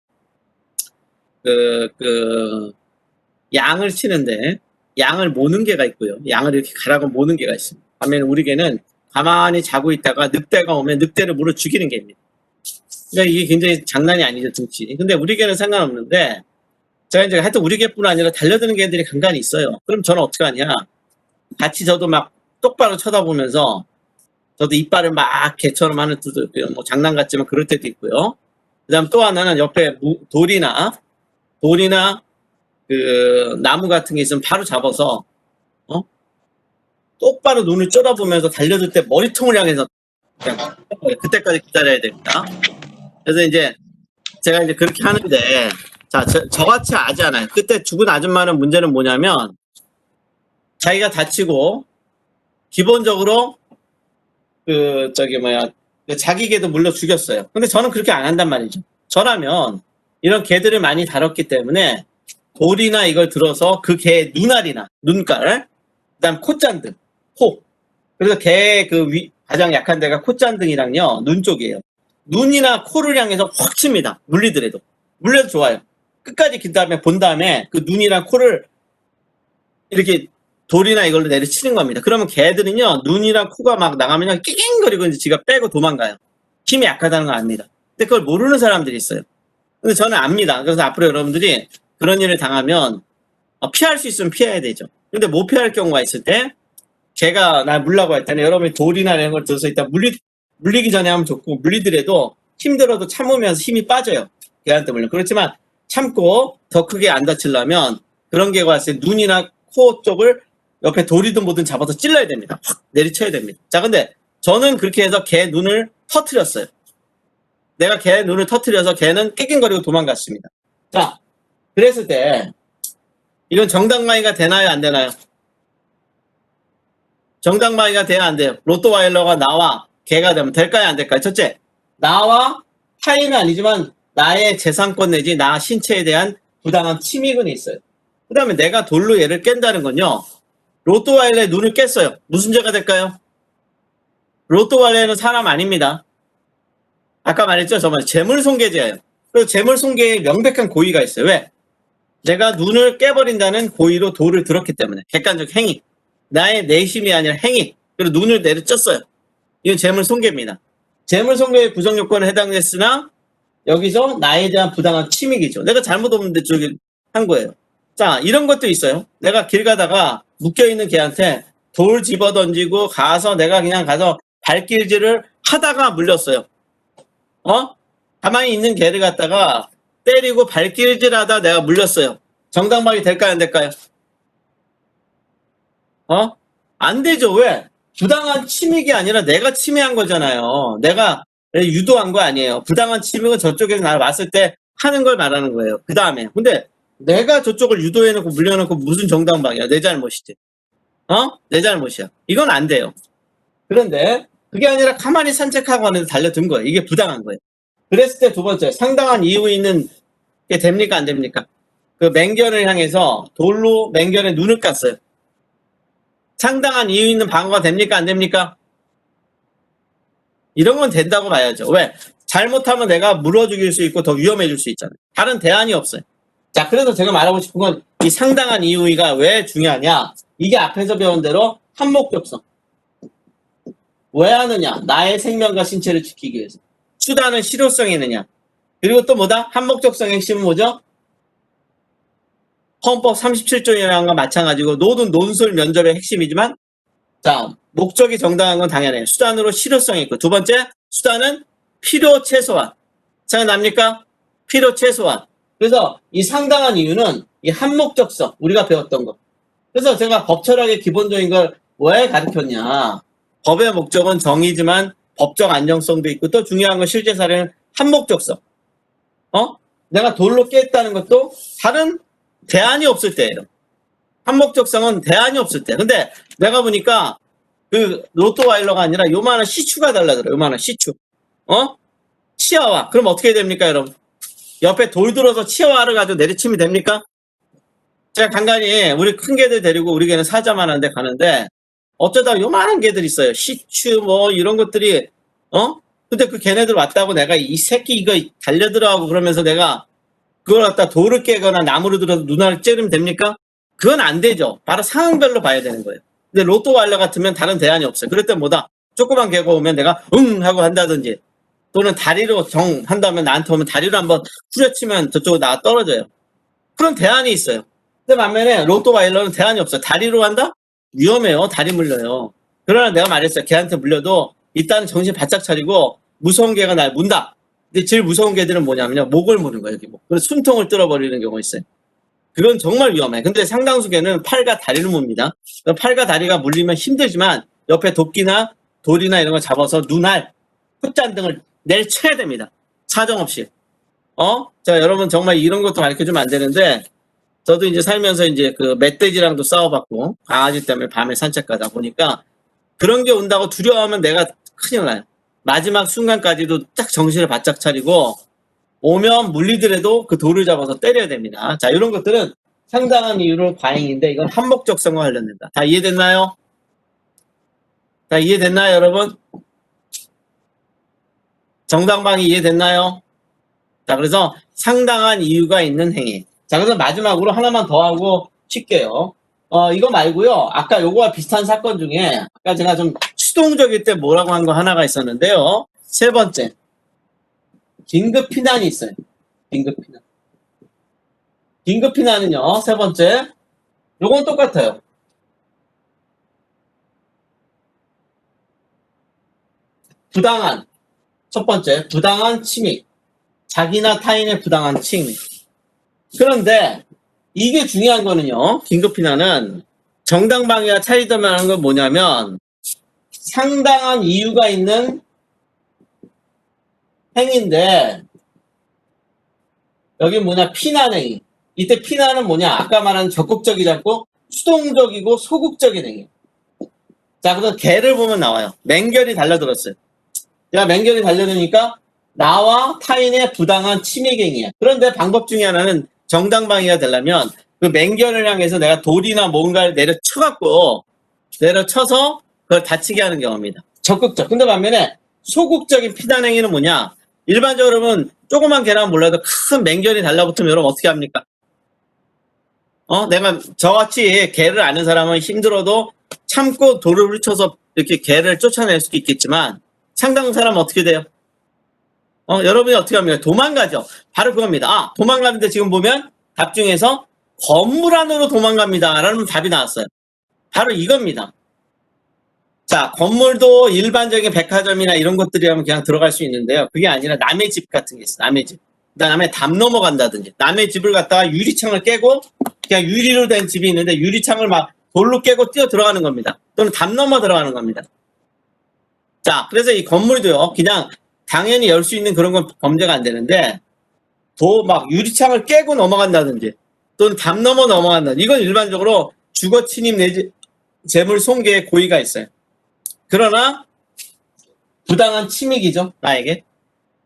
A: 양을 치는데 양을 모는 개가 있고요. 양을 이렇게 가라고 모는 개가 있습니다. 반면에 우리 개는 가만히 자고 있다가 늑대가 오면 늑대를 물어 죽이는 개입니다. 그러니까 이게 굉장히 장난이 아니죠, 등치. 근데 우리 개는 상관없는데 제가 이제 하여튼 우리 개뿐 아니라 달려드는 개들이 간간히 있어요. 그럼 저는 어떻게 하냐? 같이 저도 막 똑바로 쳐다보면서 저도 이빨을 막 개처럼 하는 때도 있고요. 뭐 장난 같지만 그럴 때도 있고요. 그 다음 또 하나는 옆에 돌이나 그 나무 같은 게 있으면 바로 잡아서 똑바로 눈을 쳐다보면서 달려들 때 머리통을 향해서 그냥 그때까지 기다려야 됩니다. 그래서 이제 제가 이제 그렇게 하는데 자, 저같이 하지 않아요. 그때 죽은 아줌마는 문제는 뭐냐면 자기가 다치고 기본적으로 자기 개도 물려 죽였어요. 근데 저는 그렇게 안 한단 말이죠. 저라면 이런 개들을 많이 다뤘기 때문에 돌이나 이걸 들어서 그 개의 눈알이나 눈깔, 그다음 콧잔등, 코. 그래서 개의 가장 약한 데가 콧잔등이랑요 눈 쪽이에요. 눈이나 코를 향해서 확 칩니다. 물리더라도 좋아요. 끝까지 본 다음에 그 눈이랑 코를 이렇게 돌이나 이걸로 내려치는 겁니다. 그러면 개들은요 눈이랑 코가 막 나가면 낑낑거리고 이제 지가 빼고 도망가요. 힘이 약하다는 거 압니다. 근데 그걸 모르는 사람들이 있어요. 근데 저는 압니다. 그래서 앞으로 여러분들이 그런 일을 당하면 피할 수 있으면 피해야 되죠. 근데 못 피할 경우가 있을 때 개가 날 물라고 할 때는 여러분이 돌이나 이런 걸 들어서 일단 물리기 전에 하면 좋고 물리더라도 힘들어도 참으면서 힘이 빠져요. 개한테 물려. 그렇지만 참고 더 크게 안 다치려면 그런 개가 왔을 때 눈이나 코 쪽을 옆에 돌이든 뭐든 잡아서 찔러야 됩니다. 확 내리쳐야 됩니다. 자, 근데 저는 그렇게 해서 걔 눈을 터트렸어요. 내가 걔 눈을 터트려서 걔는 낑낑거리고 도망갔습니다. 자, 그랬을 때 이건 정당방위가 되나요, 안 되나요? 정당방위가 돼야 안 돼요. 로또와일러가 나와 걔가 되면 될까요, 안 될까요? 첫째, 나와 타인은 아니지만 나의 재산권 내지 나 신체에 대한 부당한 침입은 있어요. 그 다음에 내가 돌로 얘를 깬다는 건요. 로또와일러의 눈을 깼어요. 무슨 죄가 될까요? 로또와일러는 사람 아닙니다. 아까 말했죠? 정말 재물손괴죄예요. 그리고 재물손괴에 명백한 고의가 있어요. 왜? 내가 눈을 깨버린다는 고의로 돌을 들었기 때문에. 객관적 행위. 나의 내심이 아니라 행위. 그리고 눈을 내리쳤어요. 이건 재물손괴입니다. 재물손괴의 구성요건에 해당됐으나 여기서 나에 대한 부당한 침입이죠. 내가 잘못 없는데 저기 한 거예요. 자, 이런 것도 있어요. 내가 길 가다가 묶여있는 걔한테 돌 집어 던지고 가서 내가 그냥 가서 발길질을 하다가 물렸어요. 가만히 있는 개를 갖다가 때리고 발길질하다 내가 물렸어요. 정당방위 될까요, 안 될까요? 안 되죠. 왜? 부당한 침입이 아니라 내가 침해한 거잖아요. 내가 유도한 거 아니에요. 부당한 침입은 저쪽에서 나를 왔을 때 하는 걸 말하는 거예요. 그 다음에. 근데 내가 저쪽을 유도해놓고 물려놓고 무슨 정당방위야? 내 잘못이지. 내 잘못이야. 이건 안 돼요. 그런데 그게 아니라 가만히 산책하고 하는데 달려든 거예요. 이게 부당한 거예요. 그랬을 때 두 번째, 상당한 이유 있는 게 됩니까, 안 됩니까? 그 맹견을 향해서 돌로 맹견의 눈을 깠어요. 상당한 이유 있는 방어가 됩니까, 안 됩니까? 이런 건 된다고 봐야죠. 왜? 잘못하면 내가 물어 죽일 수 있고 더 위험해질 수 있잖아요. 다른 대안이 없어요. 자, 그래서 제가 말하고 싶은 건 이 상당한 이유가 왜 중요하냐? 이게 앞에서 배운 대로 한목적성. 왜 하느냐? 나의 생명과 신체를 지키기 위해서. 수단은 실효성이 있느냐? 그리고 또 뭐다? 한목적성의 핵심은 뭐죠? 헌법 37조라는 것과 마찬가지고 모든 논술 면접의 핵심이지만 자, 목적이 정당한 건 당연해요. 수단으로 실효성이 있고 두 번째, 수단은 필요 최소한. 생각납니까? 필요 최소한. 그래서 이 상당한 이유는 이 한목적성, 우리가 배웠던 거. 그래서 제가 법철학의 기본적인 걸 왜 가르쳤냐. 법의 목적은 정의지만 법적 안정성도 있고 또 중요한 건 실제 사례는 한목적성. 내가 돌로 깼다는 것도 다른 대안이 없을 때예요. 한목적성은 대안이 없을 때. 근데 내가 보니까 그 로또와일러가 아니라 요만한 시추가 달라들어요. 요만한 시추. 치아와. 그럼 어떻게 됩니까, 여러분? 옆에 돌 들어서 치아와를 가지고 내리치면 됩니까? 제가 간간히 우리 큰 개들 데리고 우리 개는 사자만 한데 가는데 어쩌다 요만한 개들 있어요. 시추 뭐 이런 것들이 근데 그 걔네들 왔다고 내가 이 새끼 이거 달려들어가고 그러면서 내가 그걸 갖다 돌을 깨거나 나무를 들어서 눈알을 찌르면 됩니까? 그건 안 되죠. 바로 상황별로 봐야 되는 거예요. 근데 로또와일러 같으면 다른 대안이 없어요. 그럴 때 뭐다? 조그만 개가 오면 내가 하고 한다든지 또는 다리로 한다면 나한테 오면 다리로 한번 후려치면 저쪽으로 나가 떨어져요. 그런 대안이 있어요. 근데 반면에 로또와일러는 대안이 없어요. 다리로 간다? 위험해요. 다리 물려요. 그러나 내가 말했어요. 걔한테 물려도 일단 정신 바짝 차리고 무서운 개가 날 문다. 근데 제일 무서운 개들은 뭐냐면요. 목을 무는 거예요. 여기 목. 그래서 숨통을 뚫어버리는 경우가 있어요. 그건 정말 위험해. 근데 상당수 개는 팔과 다리를 뭅니다. 팔과 다리가 물리면 힘들지만 옆에 도끼나 돌이나 이런 걸 잡아서 눈알, 콧잔등을 내리쳐야 됩니다. 사정없이. 자, 여러분 정말 이런 것도 가르쳐주면 안 되는데 저도 이제 살면서 이제 그 멧돼지랑도 싸워봤고 강아지 때문에 밤에 산책 가다 보니까 그런 게 온다고 두려워하면 내가 큰일 나요. 마지막 순간까지도 딱 정신을 바짝 차리고 오면 물리더라도 그 돌을 잡아서 때려야 됩니다. 자, 이런 것들은 상당한 이유로 과잉인데 이건 한목적성과 관련된다. 다 이해됐나요? 자, 이해됐나요, 여러분? 정당방위 이해됐나요? 자, 그래서 상당한 이유가 있는 행위. 자, 그래서 마지막으로 하나만 더 하고 쉴게요. 이거 말고요. 아까 요거와 비슷한 사건 중에 아까 제가 좀 수동적일 때 뭐라고 한 거 하나가 있었는데요. 세 번째. 긴급 피난이 있어요. 긴급 피난. 긴급 피난은요. 세 번째. 요건 똑같아요. 부당한. 첫 번째. 부당한 침입. 자기나 타인의 부당한 침입. 그런데 이게 중요한 거는요. 긴급 피난은 정당방위와 차이점이라는 건 뭐냐면 상당한 이유가 있는 행위인데 여기 뭐냐 피난행위. 이때 피난은 뭐냐 아까 말한 적극적이지 않고 수동적이고 소극적인 행위. 자 그래서 개를 보면 나와요. 맹결이 달려들었어요. 야 맹결이 달려드니까 나와 타인의 부당한 침해행위야. 그런데 방법 중에 하나는 정당방위가 되려면 그 맹결을 향해서 내가 돌이나 뭔가를 내려쳐서 그걸 다치게 하는 경우입니다. 적극적. 근데 반면에 소극적인 피난행위는 뭐냐? 일반적으로 보면 조그만 개라면 몰라도 큰 맹결이 달라붙으면 여러분 어떻게 합니까? 내가 저같이 개를 아는 사람은 힘들어도 참고 돌을 훔쳐서 이렇게 개를 쫓아낼 수도 있겠지만 상당 사람은 어떻게 돼요? 여러분이 어떻게 합니까? 도망가죠. 바로 그겁니다. 도망가는데 지금 보면 답 중에서 건물 안으로 도망갑니다. 라는 답이 나왔어요. 바로 이겁니다. 자, 건물도 일반적인 백화점이나 이런 것들이라면 그냥 들어갈 수 있는데요. 그게 아니라 남의 집 같은 게 있어요. 남의 집. 그다음에 담 넘어간다든지 남의 집을 갖다가 유리창을 깨고 그냥 유리로 된 집이 있는데 유리창을 막 돌로 깨고 뛰어 들어가는 겁니다. 또는 담 넘어 들어가는 겁니다. 자, 그래서 이 건물도요. 그냥 당연히 열 수 있는 그런 건 범죄가 안 되는데 막 유리창을 깨고 넘어간다든지 또는 담 넘어 넘어간다든지 이건 일반적으로 주거 침입 내지 재물 손괴의 고의가 있어요. 그러나 부당한 침입이죠. 나에게.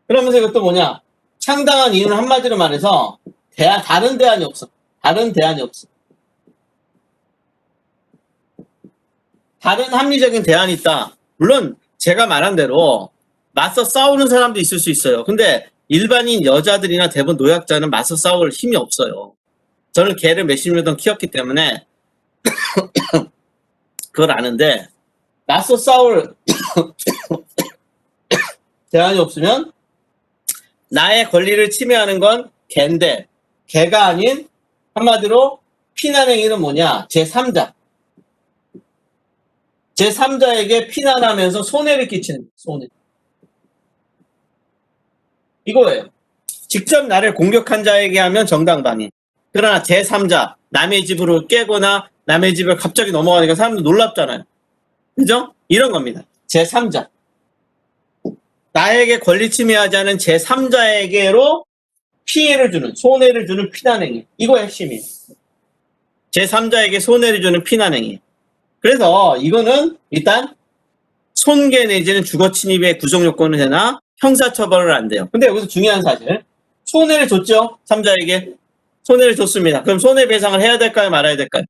A: 그러면서 이것도 뭐냐. 상당한 이유는 한마디로 말해서 다른 대안이 없어. 다른 대안이 없어. 다른 합리적인 대안이 있다. 물론 제가 말한 대로 맞서 싸우는 사람도 있을 수 있어요. 근데 일반인 여자들이나 대부분 노약자는 맞서 싸울 힘이 없어요. 저는 개를 몇십 년 동안 키웠기 때문에 그걸 아는데 맞서 싸울 대안이 없으면 나의 권리를 침해하는 건 개인데 개가 아닌 한마디로 피난행위는 뭐냐? 제3자. 제3자에게 피난하면서 손해를 끼치는 손해. 이거예요. 직접 나를 공격한 자에게 하면 정당방위. 그러나 제3자, 남의 집으로 깨거나 남의 집을 갑자기 넘어가니까 사람들 놀랍잖아요. 그죠? 이런 겁니다. 제3자. 나에게 권리 침해하지 않은 제3자에게로 피해를 주는, 손해를 주는 피난행위. 이거 핵심이에요. 제3자에게 손해를 주는 피난행위. 그래서 이거는 일단 손괴 내지는 주거침입의 구성요건을 되나 형사처벌을 안 돼요. 근데 여기서 중요한 사실. 손해를 줬죠? 3자에게. 손해를 줬습니다. 그럼 손해배상을 해야 될까요? 말아야 될까요?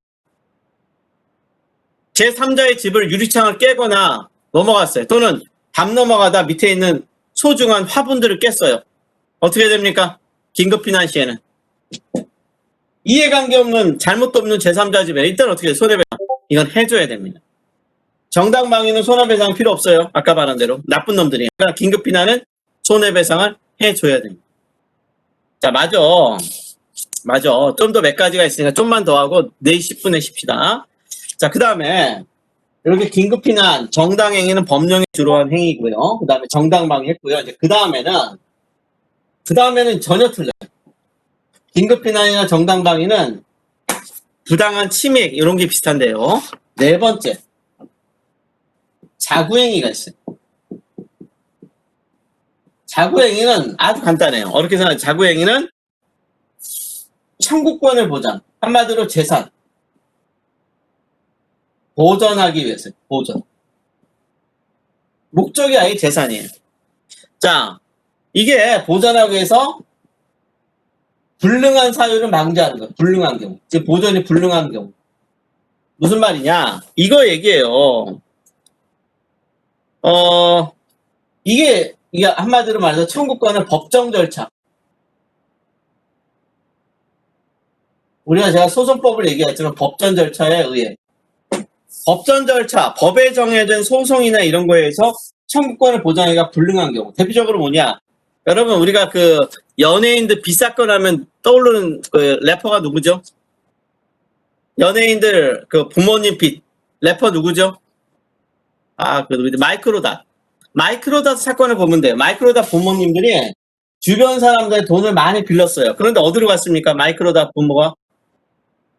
A: 제3자의 집을 유리창을 깨거나 넘어갔어요. 또는 담 넘어가다 밑에 있는 소중한 화분들을 깼어요. 어떻게 됩니까? 긴급피난 시에는. 이해관계 없는 잘못도 없는 제3자 집에 일단 어떻게 해요? 손해배상. 이건 해줘야 됩니다. 정당방위는 손해배상 필요 없어요. 아까 말한 대로. 나쁜 놈들이. 그러나 긴급피난은 손해배상을 해줘야 됩니다. 자, 맞아. 좀 더 몇 가지가 있으니까 좀만 더 하고 4시 10분에 쉽시다. 자, 그 다음에 이렇게 긴급피난, 정당행위는 법령에 주로한 행위고요. 그 다음에 정당방위 했고요. 이제 그 다음에는 전혀 틀려요. 긴급피난이나 정당방위는 부당한 침해 이런 게 비슷한데요. 네 번째, 자구행위가 있어요. 자구행위는 아주 간단해요. 어렵게 생각하면 자구행위는 청구권을 보장, 한마디로 재산 보전하기 위해서 보전. 목적이 아예 재산이에요. 자, 이게 보전하기 위해서 불능한 사유를 방지하는 거예요. 불능한 경우. 즉 보전이 불능한 경우. 무슨 말이냐? 이거 얘기해요. 이게 한마디로 말해서 청구권은 법정 절차. 제가 소송법을 얘기했지만 법전 절차에 의해 법전 절차, 법에 정해진 소송이나 이런 거에 의해서 청구권을 보장하기가 불능한 경우. 대표적으로 뭐냐? 여러분 우리가 그 연예인들 빚사건 하면 떠오르는 그 래퍼가 누구죠? 연예인들 그 부모님 빚 래퍼 누구죠? 그 누구지? 마이크로닷 사건을 보면 돼요. 마이크로닷 부모님들이 주변 사람들의 돈을 많이 빌렸어요. 그런데 어디로 갔습니까? 마이크로닷 부모가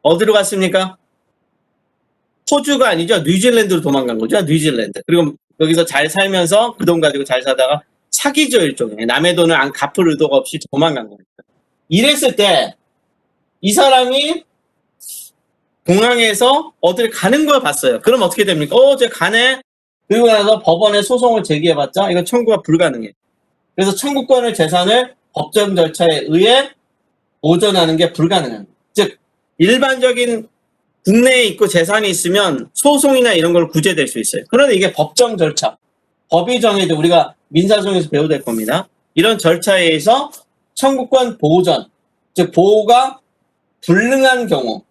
A: 어디로 갔습니까? 호주가 아니죠. 뉴질랜드로 도망간 거죠. 뉴질랜드. 그리고 여기서 잘 살면서 그 돈 가지고 잘 살다가 사기죠, 일종의. 남의 돈을 안 갚을 의도가 없이 도망간 겁니다. 이랬을 때 이 사람이 공항에서 어딜 가는 걸 봤어요. 그럼 어떻게 됩니까? 쟤 가네? 그리고 나서 법원에 소송을 제기해봤자 이건 청구가 불가능해. 그래서 청구권을 재산을 법정 절차에 의해 보존하는 게 불가능합니다. 즉 일반적인 국내에 있고 재산이 있으면 소송이나 이런 걸 구제될 수 있어요. 그런데 이게 법정 절차, 법이 정해져 우리가 민사소송에서 배워야 될 겁니다. 이런 절차에 의해서 청구권 보존, 즉 보호가 불능한 경우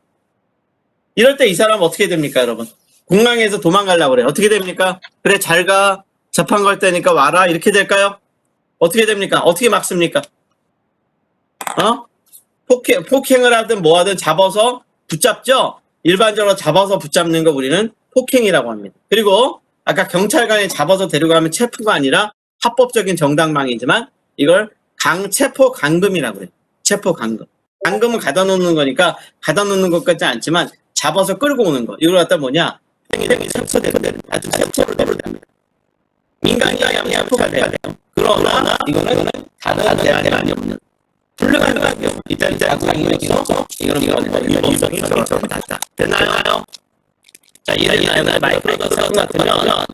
A: 이럴 때 이 사람 어떻게 됩니까, 여러분? 공항에서 도망가려고 그래. 어떻게 됩니까? 그래, 잘 가. 재판 걸 때니까 와라. 이렇게 될까요? 어떻게 됩니까? 어떻게 막습니까? 폭행을 하든 뭐 하든 잡아서 붙잡죠? 일반적으로 잡아서 붙잡는 거 우리는 폭행이라고 합니다. 그리고 아까 경찰관이 잡아서 데려가면 체포가 아니라 합법적인 정당방위지만 이걸 체포 감금이라고 그래요. 체포 감금. 감금은 가다 놓는 거니까 가다 놓는 것 같지 않지만 잡아서 끌고 오는 거. 이걸 갖다 뭐냐? 체포되는 아주 체포를 됩니다. 민간이 아니면 체포가 돼요. 그러나 이거는 다른 대안이 없는 불가능한 경우. 일단 자국이어서 이거는 위법성이 적용된다. 됐나요? 자, 이런 마이크로가 사건 같으면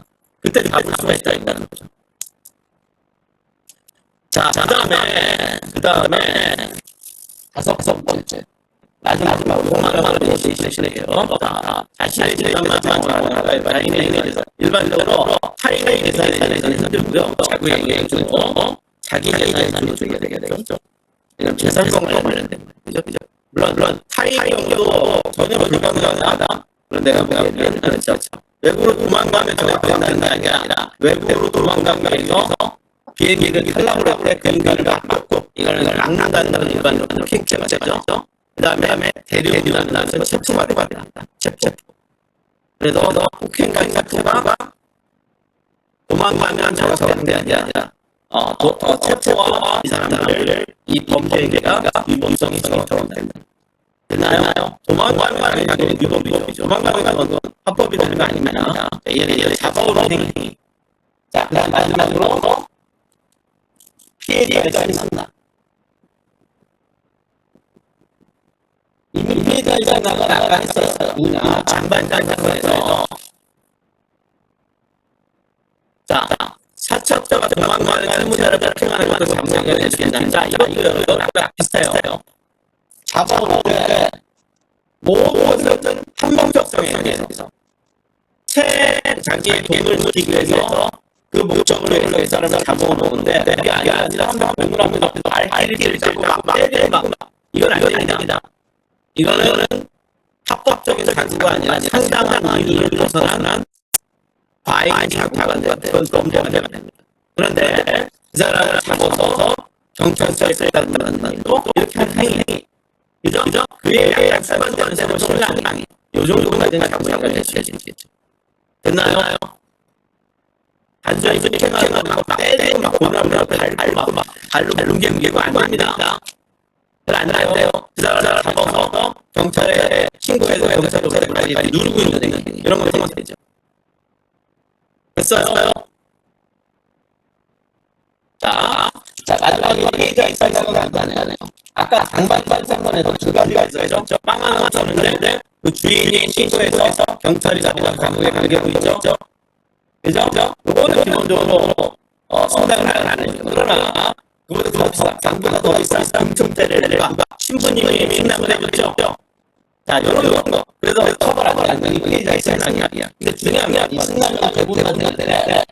A: 그때 잡을 수가 있다는 거죠. 자, 그 다음에 다섯 번째. 마지막으로 공항을 보시시래요. 자신의 재산만 타인에게서 일반적으로 타인의 재산에서는 힘들고요. 자국의 중에서 자기 재산을 주게 되겠죠. 이런 재산권과 관련된 거죠. 물론 타인의 경우도 전혀 불가능하다. 그런데 내가 보기에는 그렇죠. 외국으로 도망가면 저가 된다는 게 아니라 외국으로 도망가기 위해서 비행기를 탈락을 할 때 그 인간을 막고 이걸 막는다는 건 일반적으로 폭행죄가 되죠. 그 다음에 대리운전하는 것은 체포가 됩니다. 체포. 그래서 폭행과 체포가 도망가면 저가 되는 게 아니라 체포와 이 사람들을 이 범죄가 위법성이 적용됩니다. 됐나요? 도망가는 건 위법이죠. 도망가는 건 합법이 되는 거 아닙니다. 예를 잡아오는 행위. 자, 그다음 마지막으로 피해자가 있습니다. 이미 피해자가 나가 했어요. 누구냐? 장반장에서 자, 사첩자가 도망가는 실무자를 폭행하는 것도 장반장이 해주겠다. 자, 이것도 아까 비슷해요. 잡아올 때 모든 한명적성에 의해서 자기의 돈을 지키기 위해서 그 목적으로 해서 이 사람을 잡아오는데 그게 아니라 한 명을 하면 알기를 잡고 막 때리고 막 이건 아닙니다. 이거는 합법적인 장소가 아니라 상당한 이유를 벗어난 과잉 사고가 되는 범죄가 됩니다. 그런데 그 사람을 잡아서 경찰서에 끌다는 말도 이렇게 하는 행위. 그죠? 그에 약간 수반되는 세월 신랑이 요 정도가 되는 장소가 될 수 있겠죠. 됐나요? 단순히 폭행하고 막 때리고 막 고나무를 밟고 막 발로 뭉개고 안 됩니다. 안 돼요. 그 사람을 잡아서 경찰에 신고해서 경찰에 누르고 있는 행위 이런 거 되면 되죠. 됐어요? 자, 마지막에 피해자 입장에서 간단해요. 아까 장반장에서 두 가지가 있어요. 빵 하나 줬는데 그 주인이 신고해서 경찰이 잡아서 감옥에 가게 있죠. 그죠? 이거는 기본적으로 상당을 안 해요. 그러나 그보다 더 비싸. 강도가 더 비싸. 금품대를 신부님이 신랑을 해줬죠. 자, 이런 거. 그래서 처벌하지 않는 피해자의 신랑이야. 근데 중요한 게 이 신랑이 대부분 되는데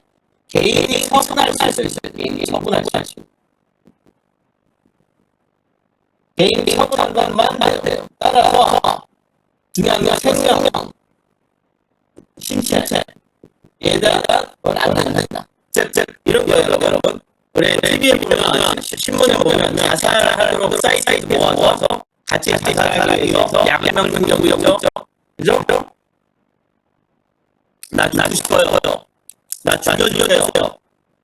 A: 개인이 처분할 수 있어요. 개인이 처분할 수 있어요. 개인이 처분한 것만 돼요. 따라서 중요한 건 생명, 신체, 얘에 대한 건 안 된다. 즉, 이런 거예요, 여러분. 우리 TV에 보면, 신문에 보면 자살하도록 사이트 모아서 같이 자살하기 위해서 약명 공격이 있죠. 그죠? 나 죽고 싶어요. 나 죽여주세요.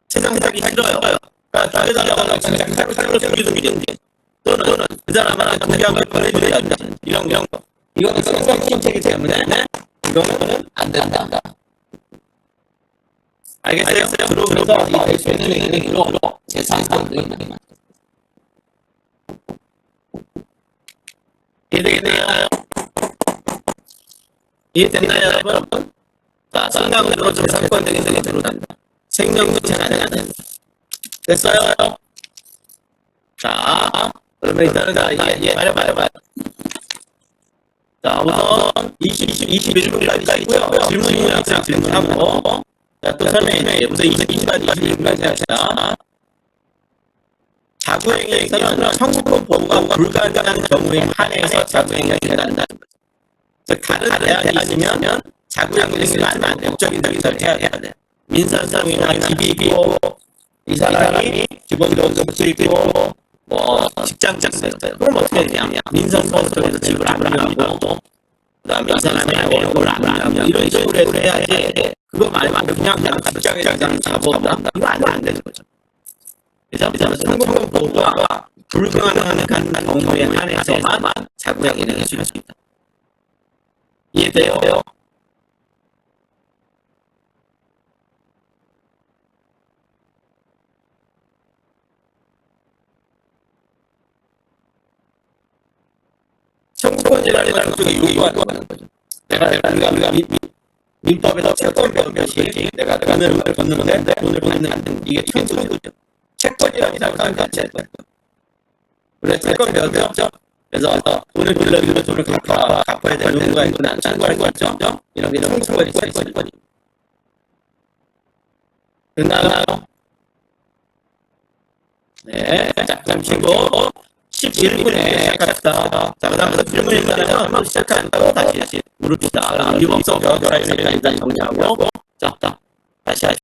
A: 세상 살기 싫어요. 나 죽여달라고 그냥 칼로 죽이든 또는 그 사람한테 동기함을 보내줘야 한다. 이런 거. 이거는 생명 침체이기 때문에 이거는 안 된다. 알겠어요? 들어오면서 이 될 수 있는 행위로 제3상 이해되겠나요? 이해됐나요, 여러분? 자, 생명으로 제3권 등이 들어간다. 생명문제가 안 된다. 됐어요? 자, 그러면 일단은 말해봐. 자, 우선 21분까지 있고요. 질문이랑 질문하고, 자, 또 설명해. 우선 21분까지 합시다. 자구행위에서는 청구권 보호가 불가능한 경우에 한해서 자구행위가 된다는 거죠. 다른 대안이 있으면 자구행위가 하면 안 돼. 법적인 대비를 해야 돼. 민사상이나 집이 있고, 이 사람이 기본적으로 집이 있고, 뭐 직장 있어요. 그럼 어떻게 되냐? 민사소송에서 집을 안 하고, 그다음에 이 사람의 월급을 안 하면 이런 식으로 해야지. 그거 말고 그냥 직장에 잡아온다. 이거 안 되는 거죠. 그래서 청구권 보호가 불가능한 경우에 한해서만 자구행위를 할 수 있습니다. 이해돼요? 청구권이라는 건 그쪽에 요구하는 거죠. 내가 민법에서 채권 배우듯이 내가 돈을 걷는데 돈을 걷는 이게 청구죠. 채권이라는 생각하니까 채권. 그래서 채권 배우죠. 그래서 돈을 빌려주면 돈을 갚아야 되는 누군가 있고 안 청구할 거 있죠. 이런 청구권이 있어요. 끝나요? 네, 자, 잠시고 11분에 시작합시다. 자, 그 다음부터 질문 있나요? 시작한다고 다시 물읍시다. 우리 법석 사이즈를 일단 정리하고, 자, 다시 하시죠.